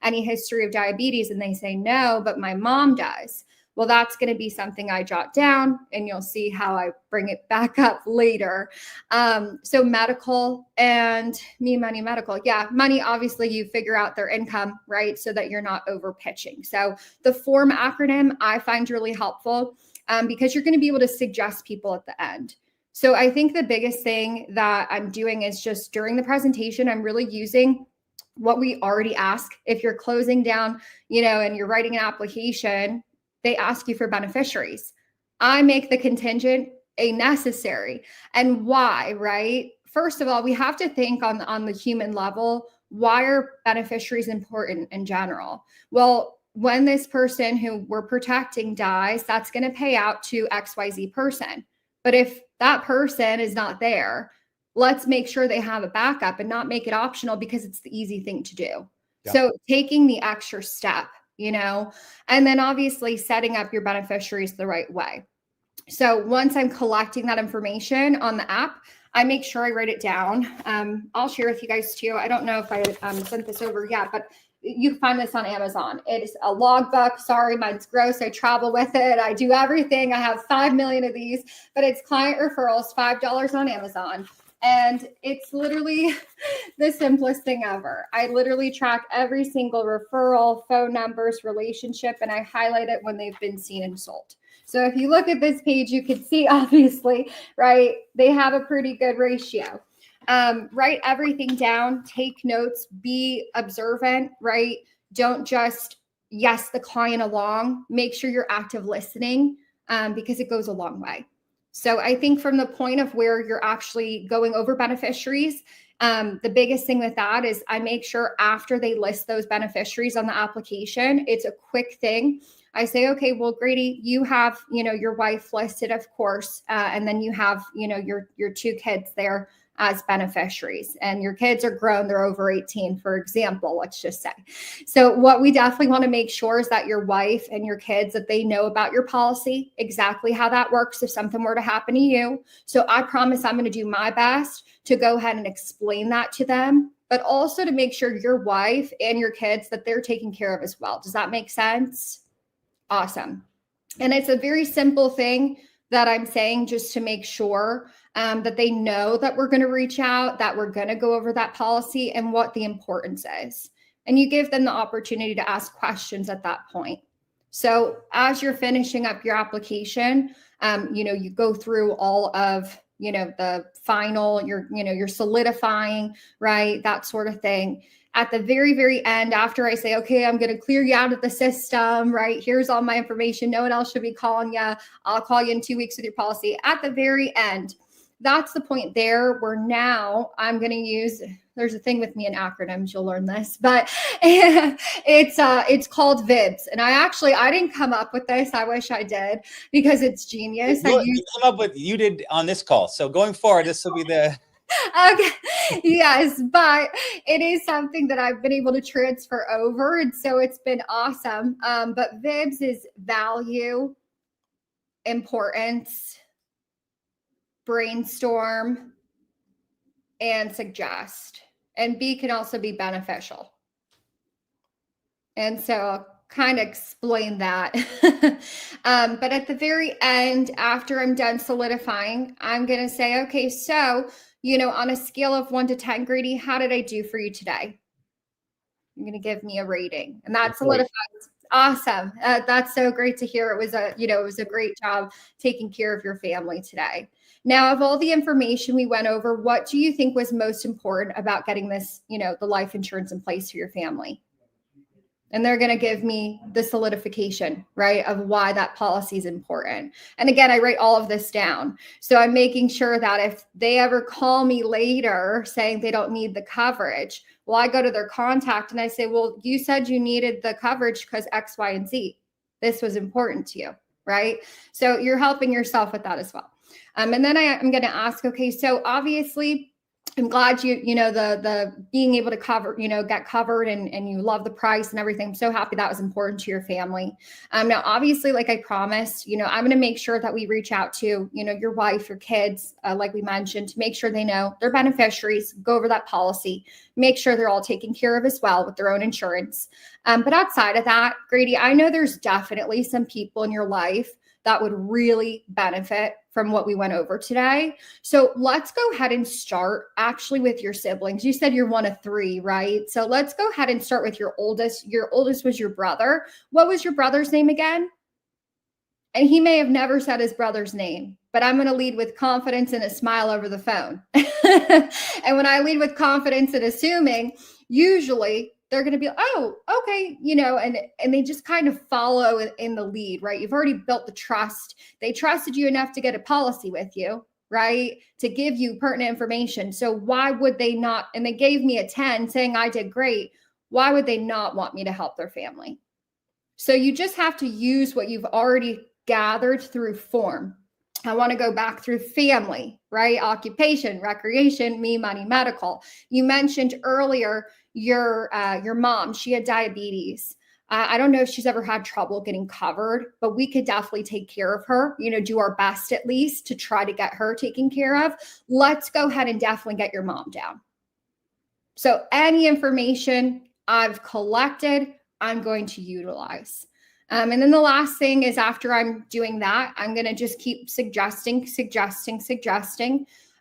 Speaker 2: any history of diabetes? And they say, no, but my mom does. Well, that's going to be something I jot down, and you'll see how I bring it back up later. So medical and me, money, medical. Yeah, money, obviously you figure out their income, right? So that you're not over pitching. So the FORM acronym I find really helpful because you're going to be able to suggest people at the end. So I think the biggest thing that I'm doing is just during the presentation, I'm really using what we already ask. If you're closing down, and you're writing an application, they ask you for beneficiaries. I make the contingent a necessary. And why, right? First of all, we have to think on the human level, why are beneficiaries important in general? Well, when this person who we're protecting dies, that's going to pay out to XYZ person. But if that person is not there, let's make sure they have a backup and not make it optional because it's the easy thing to do. Yeah. So taking the extra step, and then obviously setting up your beneficiaries the right way. So once I'm collecting that information on the app, I make sure I write it down. I'll share with you guys too. I don't know if I sent this over yet, but you can find this on Amazon. It is a logbook. Sorry, mine's gross. I travel with it. I do everything. I have 5 million of these, but it's client referrals, $5 on Amazon. And it's literally the simplest thing ever. I literally track every single referral, phone numbers, relationship, and I highlight it when they've been seen and sold. So if you look at this page, you can see obviously, right, they have a pretty good ratio. Write everything down, take notes, be observant, right? Don't just yes the client along. Make sure you're active listening because it goes a long way. So I think from the point of where you're actually going over beneficiaries, the biggest thing with that is I make sure after they list those beneficiaries on the application, it's a quick thing. I say, okay, well, Grady, you have, your wife listed, of course, and then you have, your 2 kids there as beneficiaries, and your kids are grown, they're over 18, for example, let's just say. So what we definitely want to make sure is that your wife and your kids, that they know about your policy, exactly how that works if something were to happen to you. So I promise I'm going to do my best to go ahead and explain that to them, but also to make sure your wife and your kids, that they're taken care of as well. Does that make sense? Awesome. And it's a very simple thing that I'm saying just to make sure that they know that we're going to reach out, that we're going to go over that policy and what the importance is. And you give them the opportunity to ask questions at that point. So as you're finishing up your application, you go through all of the final, you're solidifying, right? That sort of thing. At the very, very end, after I say, okay, I'm going to clear you out of the system, right? Here's all my information. No one else should be calling you. I'll call you in 2 weeks with your policy. At the very end, that's the point there where now I'm going to use, there's a thing with me in acronyms, you'll learn this, but it's called VIBS. And I didn't come up with this. I wish I did, because it's genius.
Speaker 1: You came up with, you did on this call. So going forward, this will be the...
Speaker 2: Okay. Yes, but it is something that I've been able to transfer over. And so it's been awesome. But VIBS is value, importance, brainstorm, and suggest. And B can also be beneficial. And so I'll kind of explain that. But at the very end, after I'm done solidifying, I'm going to say, okay, so, on a scale of 1 to 10, Grady, how did I do for you today? You're going to give me a rating, and that solidifies. Awesome. That's so great to hear. It was a great job taking care of your family today. Now, of all the information we went over, what do you think was most important about getting this, the life insurance in place for your family? And they're going to give me the solidification, right, of why that policy is important. And again, I write all of this down. So I'm making sure that if they ever call me later saying they don't need the coverage, well, I go to their contact and I say, well, you said you needed the coverage because X, Y, and Z. This was important to you, right? So you're helping yourself with that as well. And then I'm going to ask, okay, so obviously, I'm glad the being able to cover, get covered and you love the price and everything. I'm so happy that was important to your family. Now, obviously, like I promised, I'm going to make sure that we reach out to, your wife, your kids, like we mentioned, to make sure they know they're beneficiaries, go over that policy, make sure they're all taken care of as well with their own insurance. But outside of that, Grady, I know there's definitely some people in your life that would really benefit from what we went over today. So let's go ahead and start actually with your siblings. You said you're one of 3, right? So let's go ahead and start with your oldest. Your oldest was your brother. What was your brother's name again? And he may have never said his brother's name, but I'm going to lead with confidence and a smile over the phone. And when I lead with confidence and assuming, usually they're going to be, oh, okay, and they just kind of follow in the lead, right? You've already built the trust. They trusted you enough to get a policy with you, right? To give you pertinent information. So why would they not? And they gave me a 10 saying I did great. Why would they not want me to help their family? So you just have to use what you've already gathered through form. I want to go back through family, right? Occupation, recreation, me, money, medical. You mentioned earlier your mom, she had diabetes. I don't know if she's ever had trouble getting covered, but we could definitely take care of her, do our best at least to try to get her taken care of. Let's go ahead and definitely get your mom down. So any information I've collected, I'm going to utilize. And then the last thing is after I'm doing that, I'm going to just keep suggesting.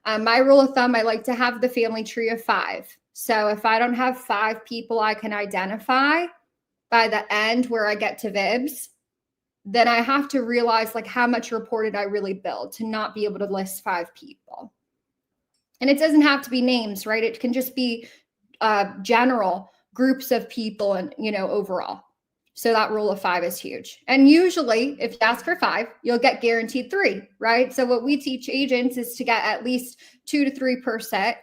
Speaker 2: My rule of thumb, I like to have the family tree of 5. So if I don't have 5 people I can identify by the end where I get to VIBS, then I have to realize how much rapport did I really build to not be able to list 5 people. And it doesn't have to be names, right? It can just be general groups of people and, overall. So that rule of 5 is huge. And usually if you ask for 5, you'll get guaranteed 3, right? So what we teach agents is to get at least 2 to 3%.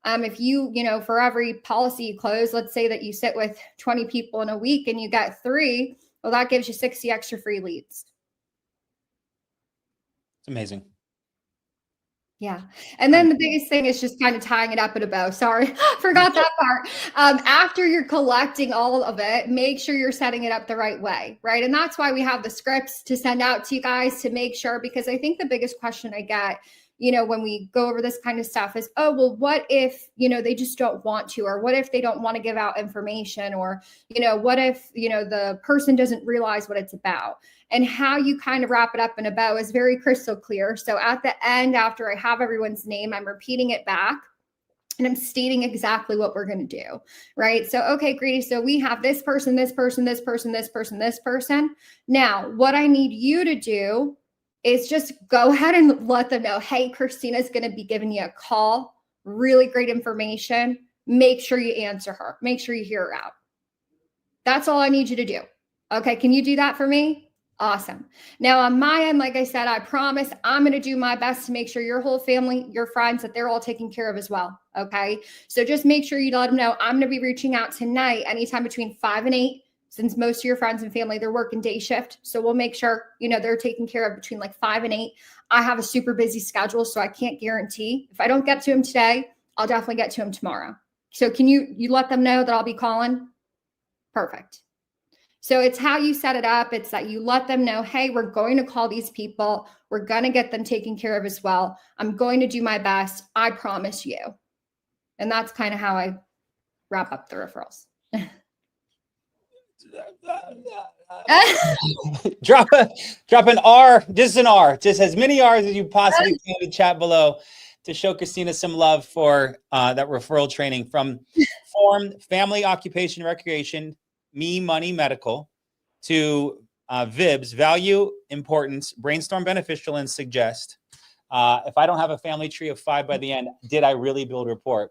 Speaker 2: If you, for every policy you close, let's say that you sit with 20 people in a week and you get 3, well, that gives you 60 extra free leads.
Speaker 1: It's amazing.
Speaker 2: Yeah. And then the biggest thing is just kind of tying it up in a bow. Sorry, forgot that part. After you're collecting all of it, make sure you're setting it up the right way, right? And that's why we have the scripts to send out to you guys to make sure, because I think the biggest question I get, when we go over this kind of stuff is, oh, well, what if, they just don't want to, or what if they don't want to give out information, or, what if, the person doesn't realize what it's about. And how you kind of wrap it up in a bow is very crystal clear. So at the end, after I have everyone's name, I'm repeating it back and I'm stating exactly what we're going to do, right? So, okay, Grady, so we have this person, this person, this person, this person, this person. Now, what I need you to do is just go ahead and let them know, hey, Christina's going to be giving you a call. Really great information. Make sure you answer her. Make sure you hear her out. That's all I need you to do. Okay, can you do that for me? Awesome. Now on my end, like I said, I promise I'm going to do my best to make sure your whole family, your friends, that they're all taken care of as well. Okay. So just make sure you let them know I'm going to be reaching out tonight, anytime between 5 and 8, since most of your friends and family, they're working day shift. So we'll make sure, they're taken care of between like 5 and 8. I have a super busy schedule, so I can't guarantee. If I don't get to him today, I'll definitely get to him tomorrow. So can you let them know that I'll be calling? Perfect. So it's how you set it up. It's that you let them know, hey, we're going to call these people. We're going to get them taken care of as well. I'm going to do my best. I promise you. And that's kind of how I wrap up the referrals.
Speaker 1: Drop an R, just an R, just as many R's as you possibly can in the chat below to show Christina some love for that referral training from Form, Family, Occupation, Recreation, Me, Money, Medical, to VIBS, Value, Importance, Brainstorm, Beneficial, and Suggest. If I don't have a family tree of 5 by the end, did I really build rapport?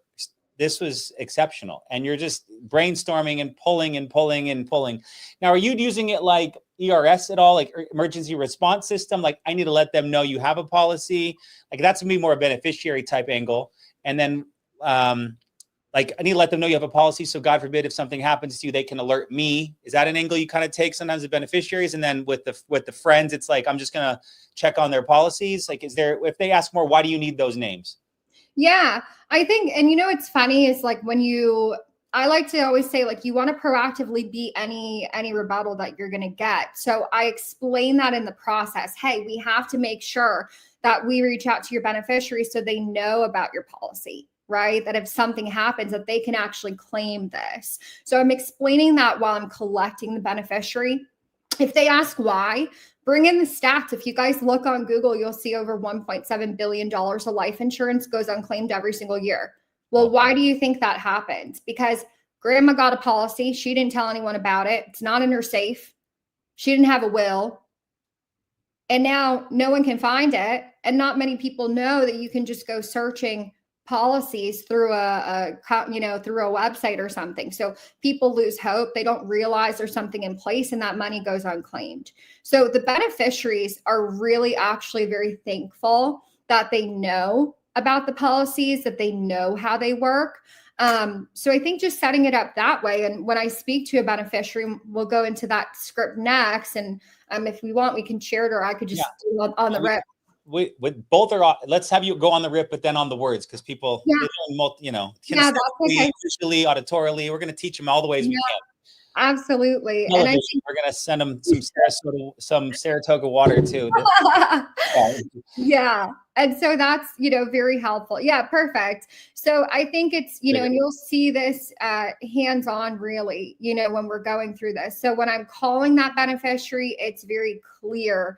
Speaker 1: This was exceptional. And you're just brainstorming and pulling and pulling and pulling. Now, are you using it like ERS at all, like emergency response system? Like, I need to let them know you have a policy. Like, that's gonna be more a beneficiary type angle. And then like, I need to let them know you have a policy. So God forbid, if something happens to you, they can alert me. Is that an angle you kind of take sometimes with beneficiaries? And then with the friends, it's like, I'm just going to check on their policies. Like, if they ask more, why do you need those names?
Speaker 2: Yeah, I think, and it's funny is like I like to always say, like, you want to proactively beat any rebuttal that you're going to get. So I explain that in the process. Hey, we have to make sure that we reach out to your beneficiaries so they know about your policy, right? That if something happens, that they can actually claim this. So I'm explaining that while I'm collecting the beneficiary. If they ask why, bring in the stats. If you guys look on Google, you'll see over $1.7 billion of life insurance goes unclaimed every single year. Well, why do you think that happens? Because grandma got a policy. She didn't tell anyone about it. It's not in her safe. She didn't have a will. And now no one can find it. And not many people know that you can just go searching policies through a website or something. So people lose hope. They don't realize there's something in place and that money goes unclaimed. So the beneficiaries are really actually very thankful that they know about the policies, that they know how they work. So I think just setting it up that way. And when I speak to a beneficiary, we'll go into that script next. And if we want, we can share it, or I could just do it on the rip.
Speaker 1: We both are. Let's have you go on the rip, but then on the words, because people, kinesthetically, visually, auditorily, we're going to teach them all the ways we can.
Speaker 2: Absolutely.
Speaker 1: And I think we're going to send them some Saratoga water too.
Speaker 2: Yeah. And so that's, very helpful. Yeah, perfect. So I think it's, and you'll see this hands-on really, when we're going through this. So when I'm calling that beneficiary, it's very clear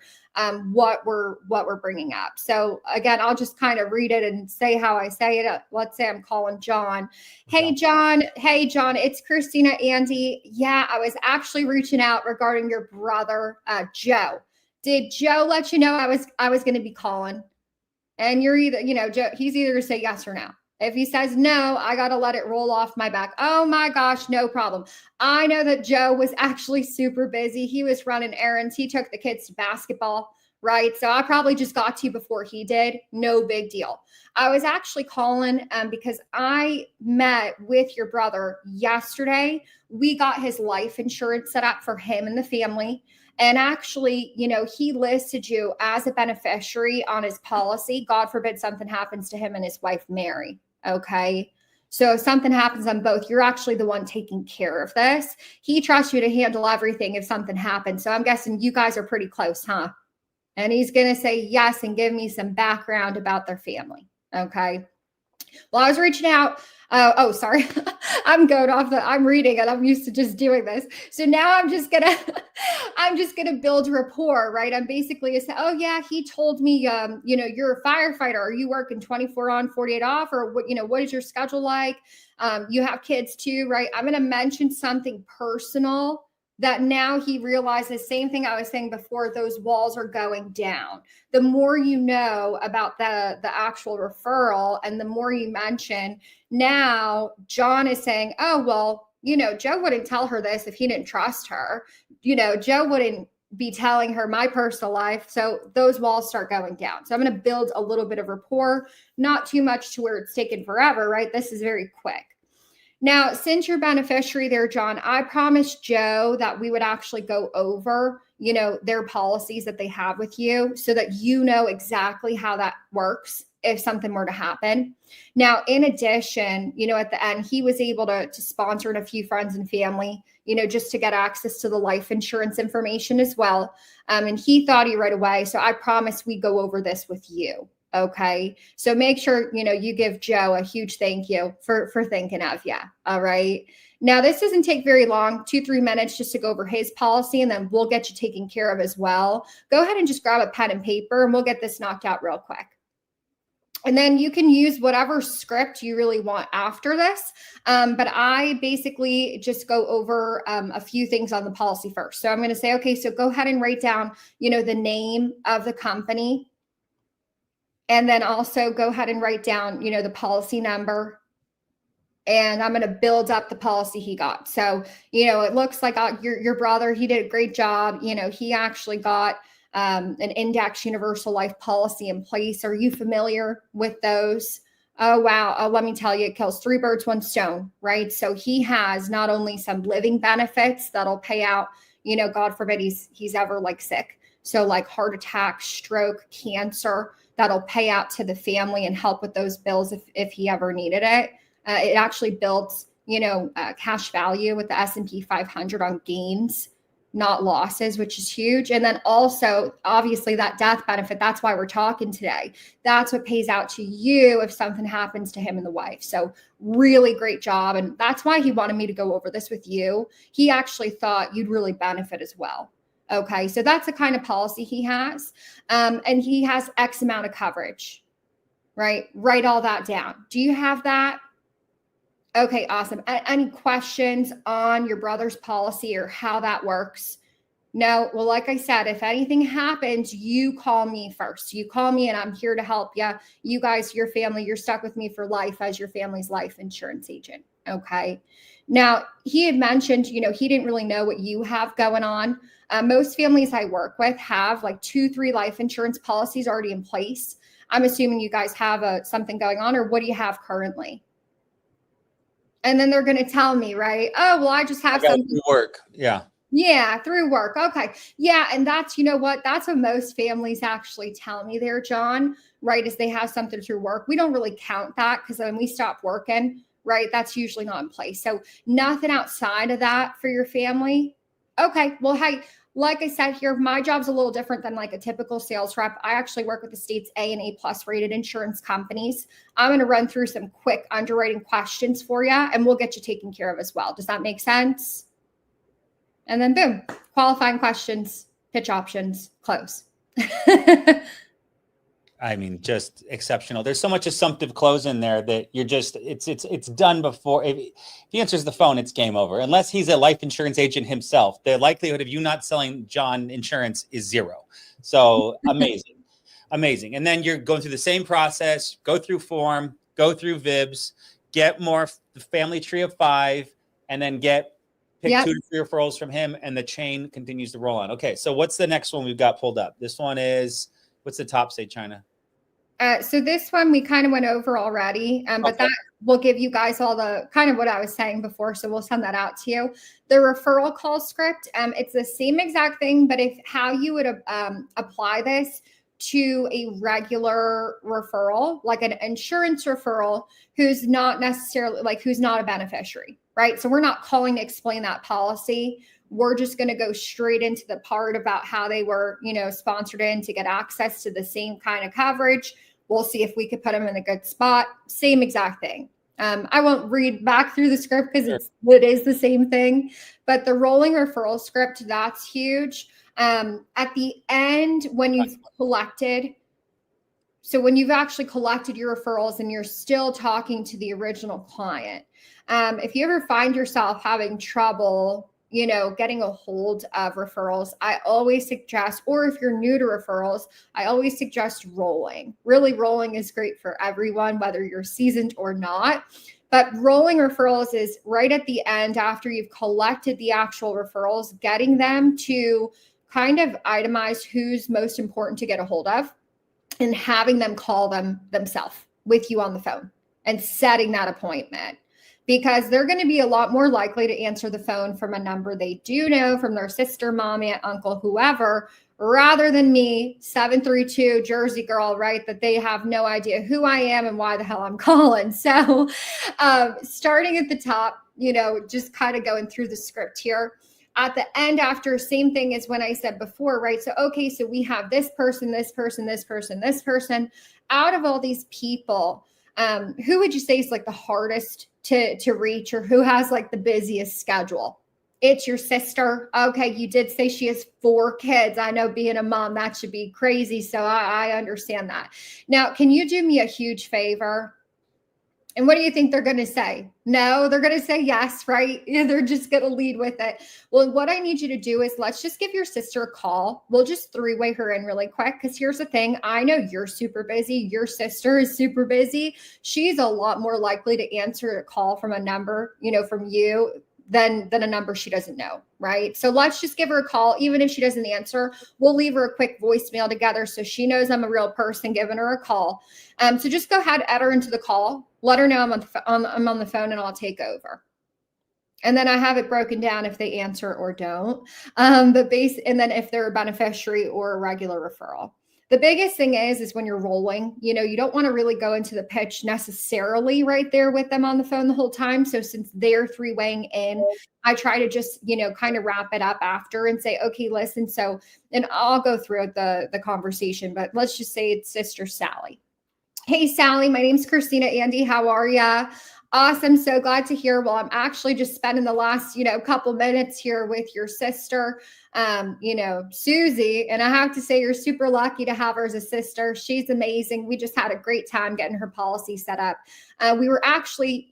Speaker 2: what we're bringing up. So again, I'll just kind of read it and say how I say it. Let's say I'm calling John. Hey, John, it's Christina, Ande. Yeah, I was actually reaching out regarding your brother, Joe. Did Joe let you know I was going to be calling? And you're either, Joe, he's either going to say yes or no. If he says no, I got to let it roll off my back. Oh my gosh, no problem. I know that Joe was actually super busy. He was running errands. He took the kids to basketball, right? So I probably just got to you before he did. No big deal. I was actually calling because I met with your brother yesterday. We got his life insurance set up for him and the family. And actually, he listed you as a beneficiary on his policy. God forbid something happens to him and his wife, Mary. Okay. So if something happens on both, you're actually the one taking care of this. He trusts you to handle everything if something happens. So I'm guessing you guys are pretty close, huh? And he's going to say yes and give me some background about their family. Okay. Well, I was reaching out. Sorry. I'm going off I'm reading and I'm used to just doing this. So now I'm just going to build rapport, right? I'm basically say, oh yeah, he told me, you're a firefighter. Are you working 24 on, 48 off? Or what is your schedule like? You have kids too, right? I'm going to mention something personal that now he realizes, same thing I was saying before, those walls are going down. The more you know about the actual referral and the more you mention, now John is saying, oh, well, Joe wouldn't tell her this if he didn't trust her. Joe wouldn't be telling her my personal life. So those walls start going down. So I'm going to build a little bit of rapport, not too much to where it's taken forever, right? This is very quick. Now, since you're beneficiary there, John, I promised Joe that we would actually go over, their policies that they have with you so that you know exactly how that works if something were to happen. Now, in addition, at the end, he was able to sponsor a few friends and family, just to get access to the life insurance information as well. And he thought he right away. So I promised we go over this with you. Okay. So make sure, you give Joe a huge thank you for thinking of you. All right. Now, this doesn't take very long, 2-3 minutes just to go over his policy, and then we'll get you taken care of as well. Go ahead and just grab a pen and paper and we'll get this knocked out real quick. And then you can use whatever script you really want after this. But I basically just go over a few things on the policy first. So I'm going to say, okay, so go ahead and write down, the name of the company. And then also go ahead and write down, the policy number. And I'm going to build up the policy he got. So, it looks like your brother, he did a great job. He actually got an index universal life policy in place. Are you familiar with those? Oh, wow. Let me tell you, it kills 3 birds, 1 stone, right? So he has not only some living benefits that'll pay out, God forbid he's ever sick. So like heart attack, stroke, cancer, that'll pay out to the family and help with those bills if he ever needed it. It actually builds, cash value with the S&P 500 on gains, not losses, which is huge. And then also, obviously, that death benefit, that's why we're talking today. That's what pays out to you if something happens to him and the wife. So really great job. And that's why he wanted me to go over this with you. He actually thought you'd really benefit as well. Okay, so that's the kind of policy he has. And he has X amount of coverage, right? Write all that down. Do you have that? Okay, awesome. Any questions on your brother's policy or how that works? No? Well, like I said, if anything happens, you call me first. You call me and I'm here to help you. You guys, your family, you're stuck with me for life as your family's life insurance agent. Okay. Now, he had mentioned, he didn't really know what you have going on. Most families I work with have 2-3 life insurance policies already in place. I'm assuming you guys have something going on, or what do you have currently? And then they're going to tell me, right? Oh, well, I just have something
Speaker 1: through work. Yeah.
Speaker 2: Yeah, through work. Okay. Yeah. And that's, that's what most families actually tell me there, John, right? Is they have something through work. We don't really count that because when we stop working, right, that's usually not in place. So nothing outside of that for your family. Okay. Well, hey, like I said here, my job's a little different than a typical sales rep. I actually work with the state's A and A+ rated insurance companies. I'm going to run through some quick underwriting questions for you, and we'll get you taken care of as well. Does that make sense? And then boom, qualifying questions, pitch options, close.
Speaker 1: I mean, just exceptional. There's so much assumptive close in there that you're just, it's done before. If he answers the phone, it's game over. Unless he's a life insurance agent himself, the likelihood of you not selling John insurance is 0. So amazing, amazing. And then you're going through the same process, go through form, go through VIBs, get more the family tree of 5, and then pick 2 to 3 referrals from him, and the chain continues to roll on. Okay, so what's the next one we've got pulled up? This one is, what's the top say, China?
Speaker 2: So this one we kind of went over already, but that will give you guys all the kind of what I was saying before. So we'll send that out to you. The referral call script, it's the same exact thing, but how you would apply this to a regular referral, like an insurance referral, who's not necessarily who's not a beneficiary, right? So we're not calling to explain that policy. We're just going to go straight into the part about how they were, sponsored in to get access to the same kind of coverage. We'll see if we could put them in a good spot. Same exact thing. I won't read back through the script because it is the same thing, but the rolling referral script, that's huge. At the end, when you've collected, so when you've actually collected your referrals and you're still talking to the original client, if you ever find yourself having trouble getting a hold of referrals, I always suggest, or if you're new to referrals, I always suggest rolling. Really, rolling is great for everyone, whether you're seasoned or not. But rolling referrals is right at the end after you've collected the actual referrals, getting them to kind of itemize who's most important to get a hold of and having them call them themselves with you on the phone and setting that appointment, because they're going to be a lot more likely to answer the phone from a number they do know, from their sister, mom, aunt, uncle, whoever, rather than me, 732 Jersey girl, right? That they have no idea who I am and why the hell I'm calling. So starting at the top, just kind of going through the script here. At the end, after, same thing as when I said before, right? So, okay, so we have this person, this person, this person, this person. Out of all these people, who would you say is like the hardest to reach, or who has like the busiest schedule? It's your sister. Okay, you did say she has 4 kids. I know, being a mom, that should be crazy. So I understand that. Now, can you do me a huge favor? And what do you think they're going to say? No, they're going to say yes, right? Yeah, they're just going to lead with it. Well, what I need you to do is, let's just give your sister a call. We'll just 3-way her in really quick. Because here's the thing. I know you're super busy. Your sister is super busy. She's a lot more likely to answer a call from a number, from you, than a number she doesn't know, right? So let's just give her a call. Even if she doesn't answer, we'll leave her a quick voicemail together so she knows I'm a real person giving her a call. So just go ahead, add her into the call. Let her know I'm on the phone and I'll take over. And then I have it broken down if they answer or don't. And then if they're a beneficiary or a regular referral. The biggest thing is when you're rolling, you don't want to really go into the pitch necessarily right there with them on the phone the whole time. So since they're 3-weighing in, I try to just, kind of wrap it up after and say, okay, listen. So, and I'll go through the conversation, but let's just say it's Sister Sally. Hey, Sally, my name's Christina. Ande, how are ya? Awesome. So glad to hear. Well, I'm actually just spending the last, couple minutes here with your sister, Susie. And I have to say, you're super lucky to have her as a sister. She's amazing. We just had a great time getting her policy set up. We were actually,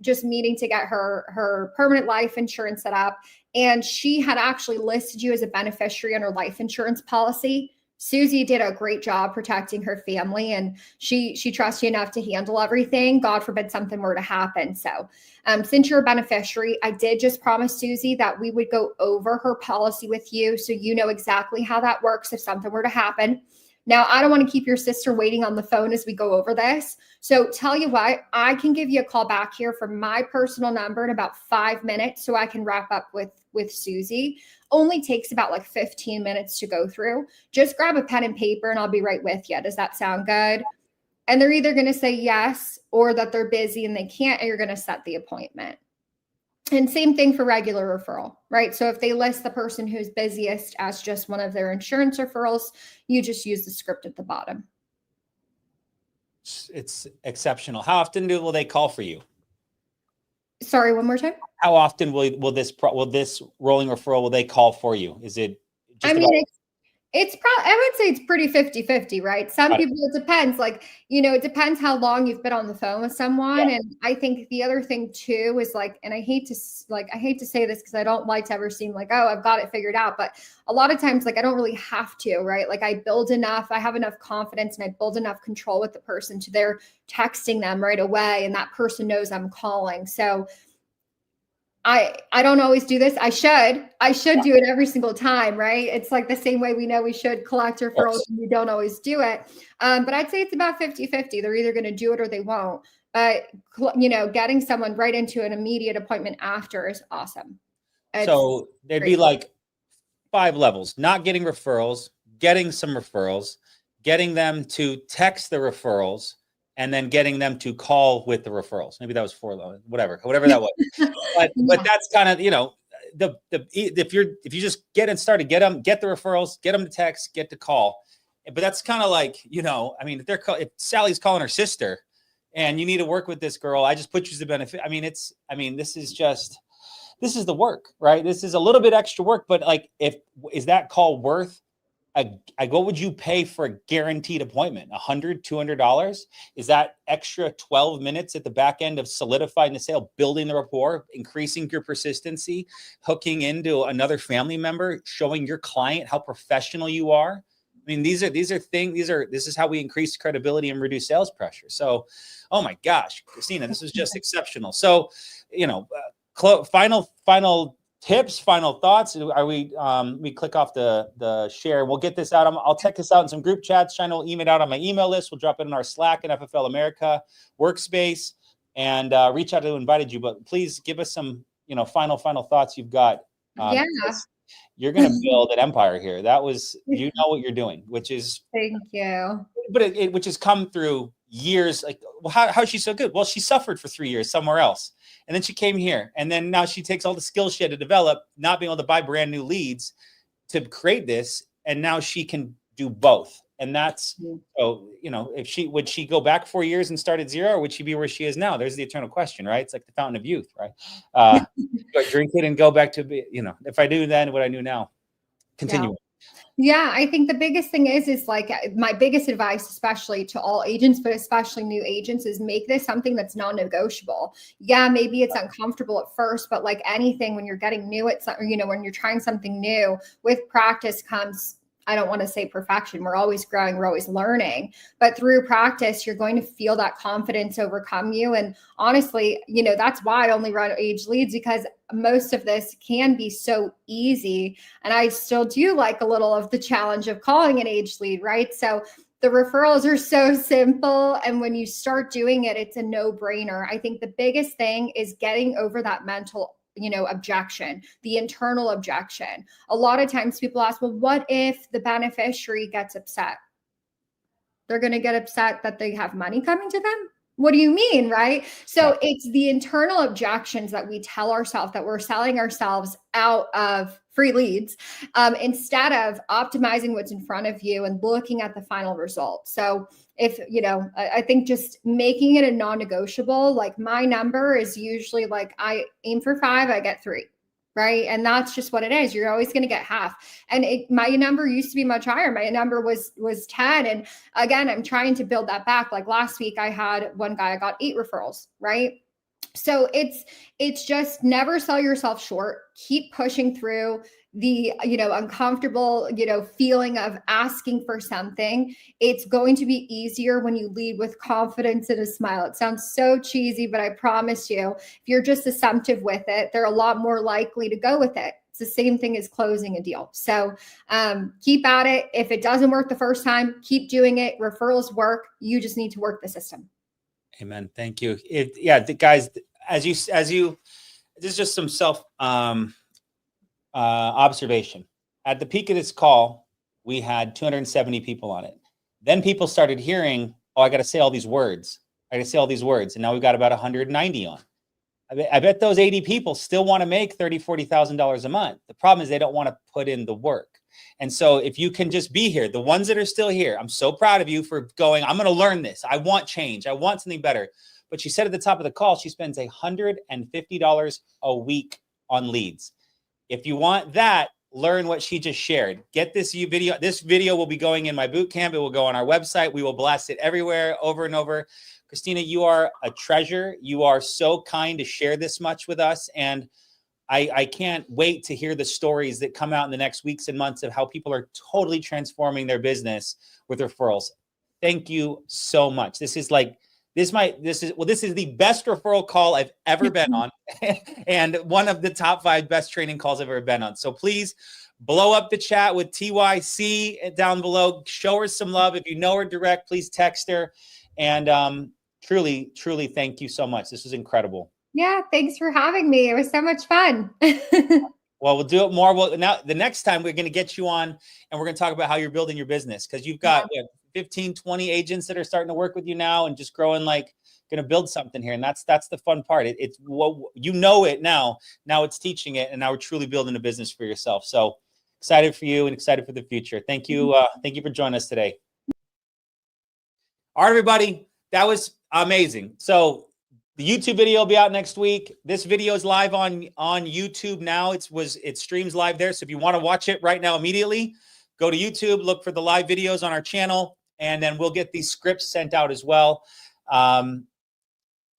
Speaker 2: just meeting to get her permanent life insurance set up. And she had actually listed you as a beneficiary on her life insurance policy. Susie did a great job protecting her family, and she trusts you enough to handle everything. God forbid something were to happen. So since you're a beneficiary, I did just promise Susie that we would go over her policy with you so you know exactly how that works if something were to happen. Now, I don't want to keep your sister waiting on the phone as we go over this. So tell you what, I can give you a call back here from my personal number in about 5 minutes so I can wrap up with Susie. Only takes about like 15 minutes to go through. Just grab a pen and paper and I'll be right with you. Does that sound good? And they're either going to say yes or that they're busy and they can't, and you're going to set the appointment. And same thing for regular referral, right? So if they list the person who's busiest as just one of their insurance referrals, you just use the script at the bottom.
Speaker 1: It's exceptional. How often will they call for you?
Speaker 2: Sorry, one more time.
Speaker 1: How often will this rolling referral, will they call for you? Is it just
Speaker 2: it's probably, I would say it's pretty 50-50, right? Some people, it depends. Like, it depends how long you've been on the phone with someone. Yeah. And I think the other thing too is like, and I hate to say this because I don't like to ever seem like, oh, I've got it figured out. But a lot of times, like, I don't really have to, right? Like I have enough confidence and I build enough control with the person to they're texting them right away. And that person knows I'm calling. So I don't always do this. I should do it every single time, right? It's like the same way we know we should collect referrals and we don't always do it. But I'd say it's about 50-50. They're either going to do it or they won't. But, getting someone right into an immediate appointment after is awesome.
Speaker 1: So there'd be like 5 levels: not getting referrals, getting some referrals, getting them to text the referrals, and then getting them to call with the referrals. Maybe that was 4 levels, whatever that was. But that's kind of, if you just get it started, get the referrals, get them to text, get to call. But that's kind of like, if Sally's calling her sister and you need to work with this girl, I just put you as a benefit. This is the work, right? This is a little bit extra work, but like, is that call worth what would you pay for a guaranteed appointment? $100, $200? Is that extra 12 minutes at the back end of solidifying the sale, building the rapport, increasing your persistency, hooking into another family member, showing your client how professional you are? I mean, this is how we increase credibility and reduce sales pressure. So, oh my gosh, Christina, this was just exceptional. So, final tips, final thoughts. Are we click off the share. We'll get this out. I'll check this out in some group chats. China will email out on my email list. We'll drop it in our Slack and FFL America workspace, and reach out to who invited you. But please give us some, final thoughts you've got.
Speaker 2: Yeah.
Speaker 1: You're going to build an empire here. You know what you're doing, which is,
Speaker 2: thank you.
Speaker 1: But which has come through years. Like, well, how is she so good? Well, she suffered for 3 years somewhere else. And then she came here, and then now she takes all the skills she had to develop, not being able to buy brand new leads, to create this. And now she can do both. And that's, would she go back 4 years and start at zero, or would she be where she is now? There's the eternal question, right? It's like the fountain of youth, right? Drink it and go back to if I do then what I do now, continue.
Speaker 2: Yeah, I think the biggest thing is like my biggest advice, especially to all agents, but especially new agents, is make this something that's non-negotiable. Yeah, maybe it's uncomfortable at first, but like anything, when you're getting new at something, when you're trying something new, with practice comes, I don't want to say perfection. We're always growing. We're always learning. But through practice, you're going to feel that confidence overcome you. And honestly, that's why I only run age leads, because most of this can be so easy. And I still do like a little of the challenge of calling an age lead, right? So the referrals are so simple. And when you start doing it, it's a no-brainer. I think the biggest thing is getting over that mental objection, the internal objection. A lot of times people ask, well, what if the beneficiary gets upset? They're going to get upset that they have money coming to them? What do you mean, right? So it's the internal objections that we tell ourselves that we're selling ourselves out of free leads, instead of optimizing what's in front of you and looking at the final result. So if, I think just making it a non-negotiable, like my number is usually like, I aim for 5, I get 3. Right. And that's just what it is. You're always going to get half. And my number used to be much higher. My number was 10. And again, I'm trying to build that back. Like last week, I had one guy, I got 8 referrals. Right. So it's just never sell yourself short. Keep pushing through the, uncomfortable, feeling of asking for something. It's going to be easier when you lead with confidence and a smile. It sounds so cheesy, but I promise you, if you're just assumptive with it, they're a lot more likely to go with it. It's the same thing as closing a deal. So keep at it. If it doesn't work the first time, keep doing it. Referrals work. You just need to work the system.
Speaker 1: Amen. Thank you. Guys, as you, this is just some self observation. At the peak of this call, we had 270 people on it. Then people started hearing, oh, I got to say all these words. And now we've got about 190 on. I bet those 80 people still want to make $30,000, $40,000 a month. The problem is they don't want to put in the work. And so if you can just be here, the ones that are still here, I'm so proud of you for going, I'm going to learn this. I want change. I want something better. But she said at the top of the call, she spends $150 a week on leads. If you want that, learn what she just shared. Get this video. This video will be going in my boot camp. It will go on our website. We will blast it everywhere, over and over. Christina, you are a treasure. You are so kind to share this much with us. And I can't wait to hear the stories that come out in the next weeks and months of how people are totally transforming their business with referrals. Thank you so much. This is the best referral call I've ever been on, and one of the top 5 best training calls I've ever been on. So please blow up the chat with TYC down below. Show her some love. If you know her direct, please text her. And truly, truly, thank you so much. This was incredible.
Speaker 2: Yeah, thanks for having me. It was so much fun.
Speaker 1: Well, we'll do it more. Well, now the next time we're going to get you on, and we're going to talk about how you're building your business, because you've got 15, 20 agents that are starting to work with you now and just growing, like going to build something here. And that's the fun part. It's it now. Now it's teaching it, and now we're truly building a business for yourself. So excited for you and excited for the future. Thank you. Thank you for joining us today. All right, everybody. That was amazing. So the YouTube video will be out next week. This video is live on YouTube now. It streams live there. So if you want to watch it right now immediately, go to YouTube, look for the live videos on our channel, and then we'll get these scripts sent out as well.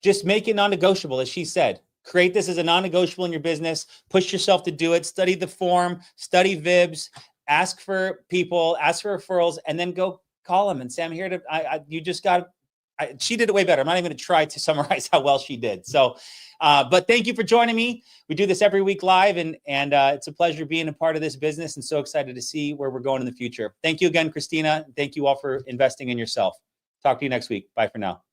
Speaker 1: Just make it non-negotiable, as she said. Create this as a non-negotiable in your business. Push yourself to do it. Study the form, study VIBs, ask for people, ask for referrals, and then go call them and say, I'm here to, you just got, she did it way better. I'm not even going to try to summarize how well she did. So, but thank you for joining me. We do this every week live, and it's a pleasure being a part of this business, and so excited to see where we're going in the future. Thank you again, Christina. Thank you all for investing in yourself. Talk to you next week. Bye for now.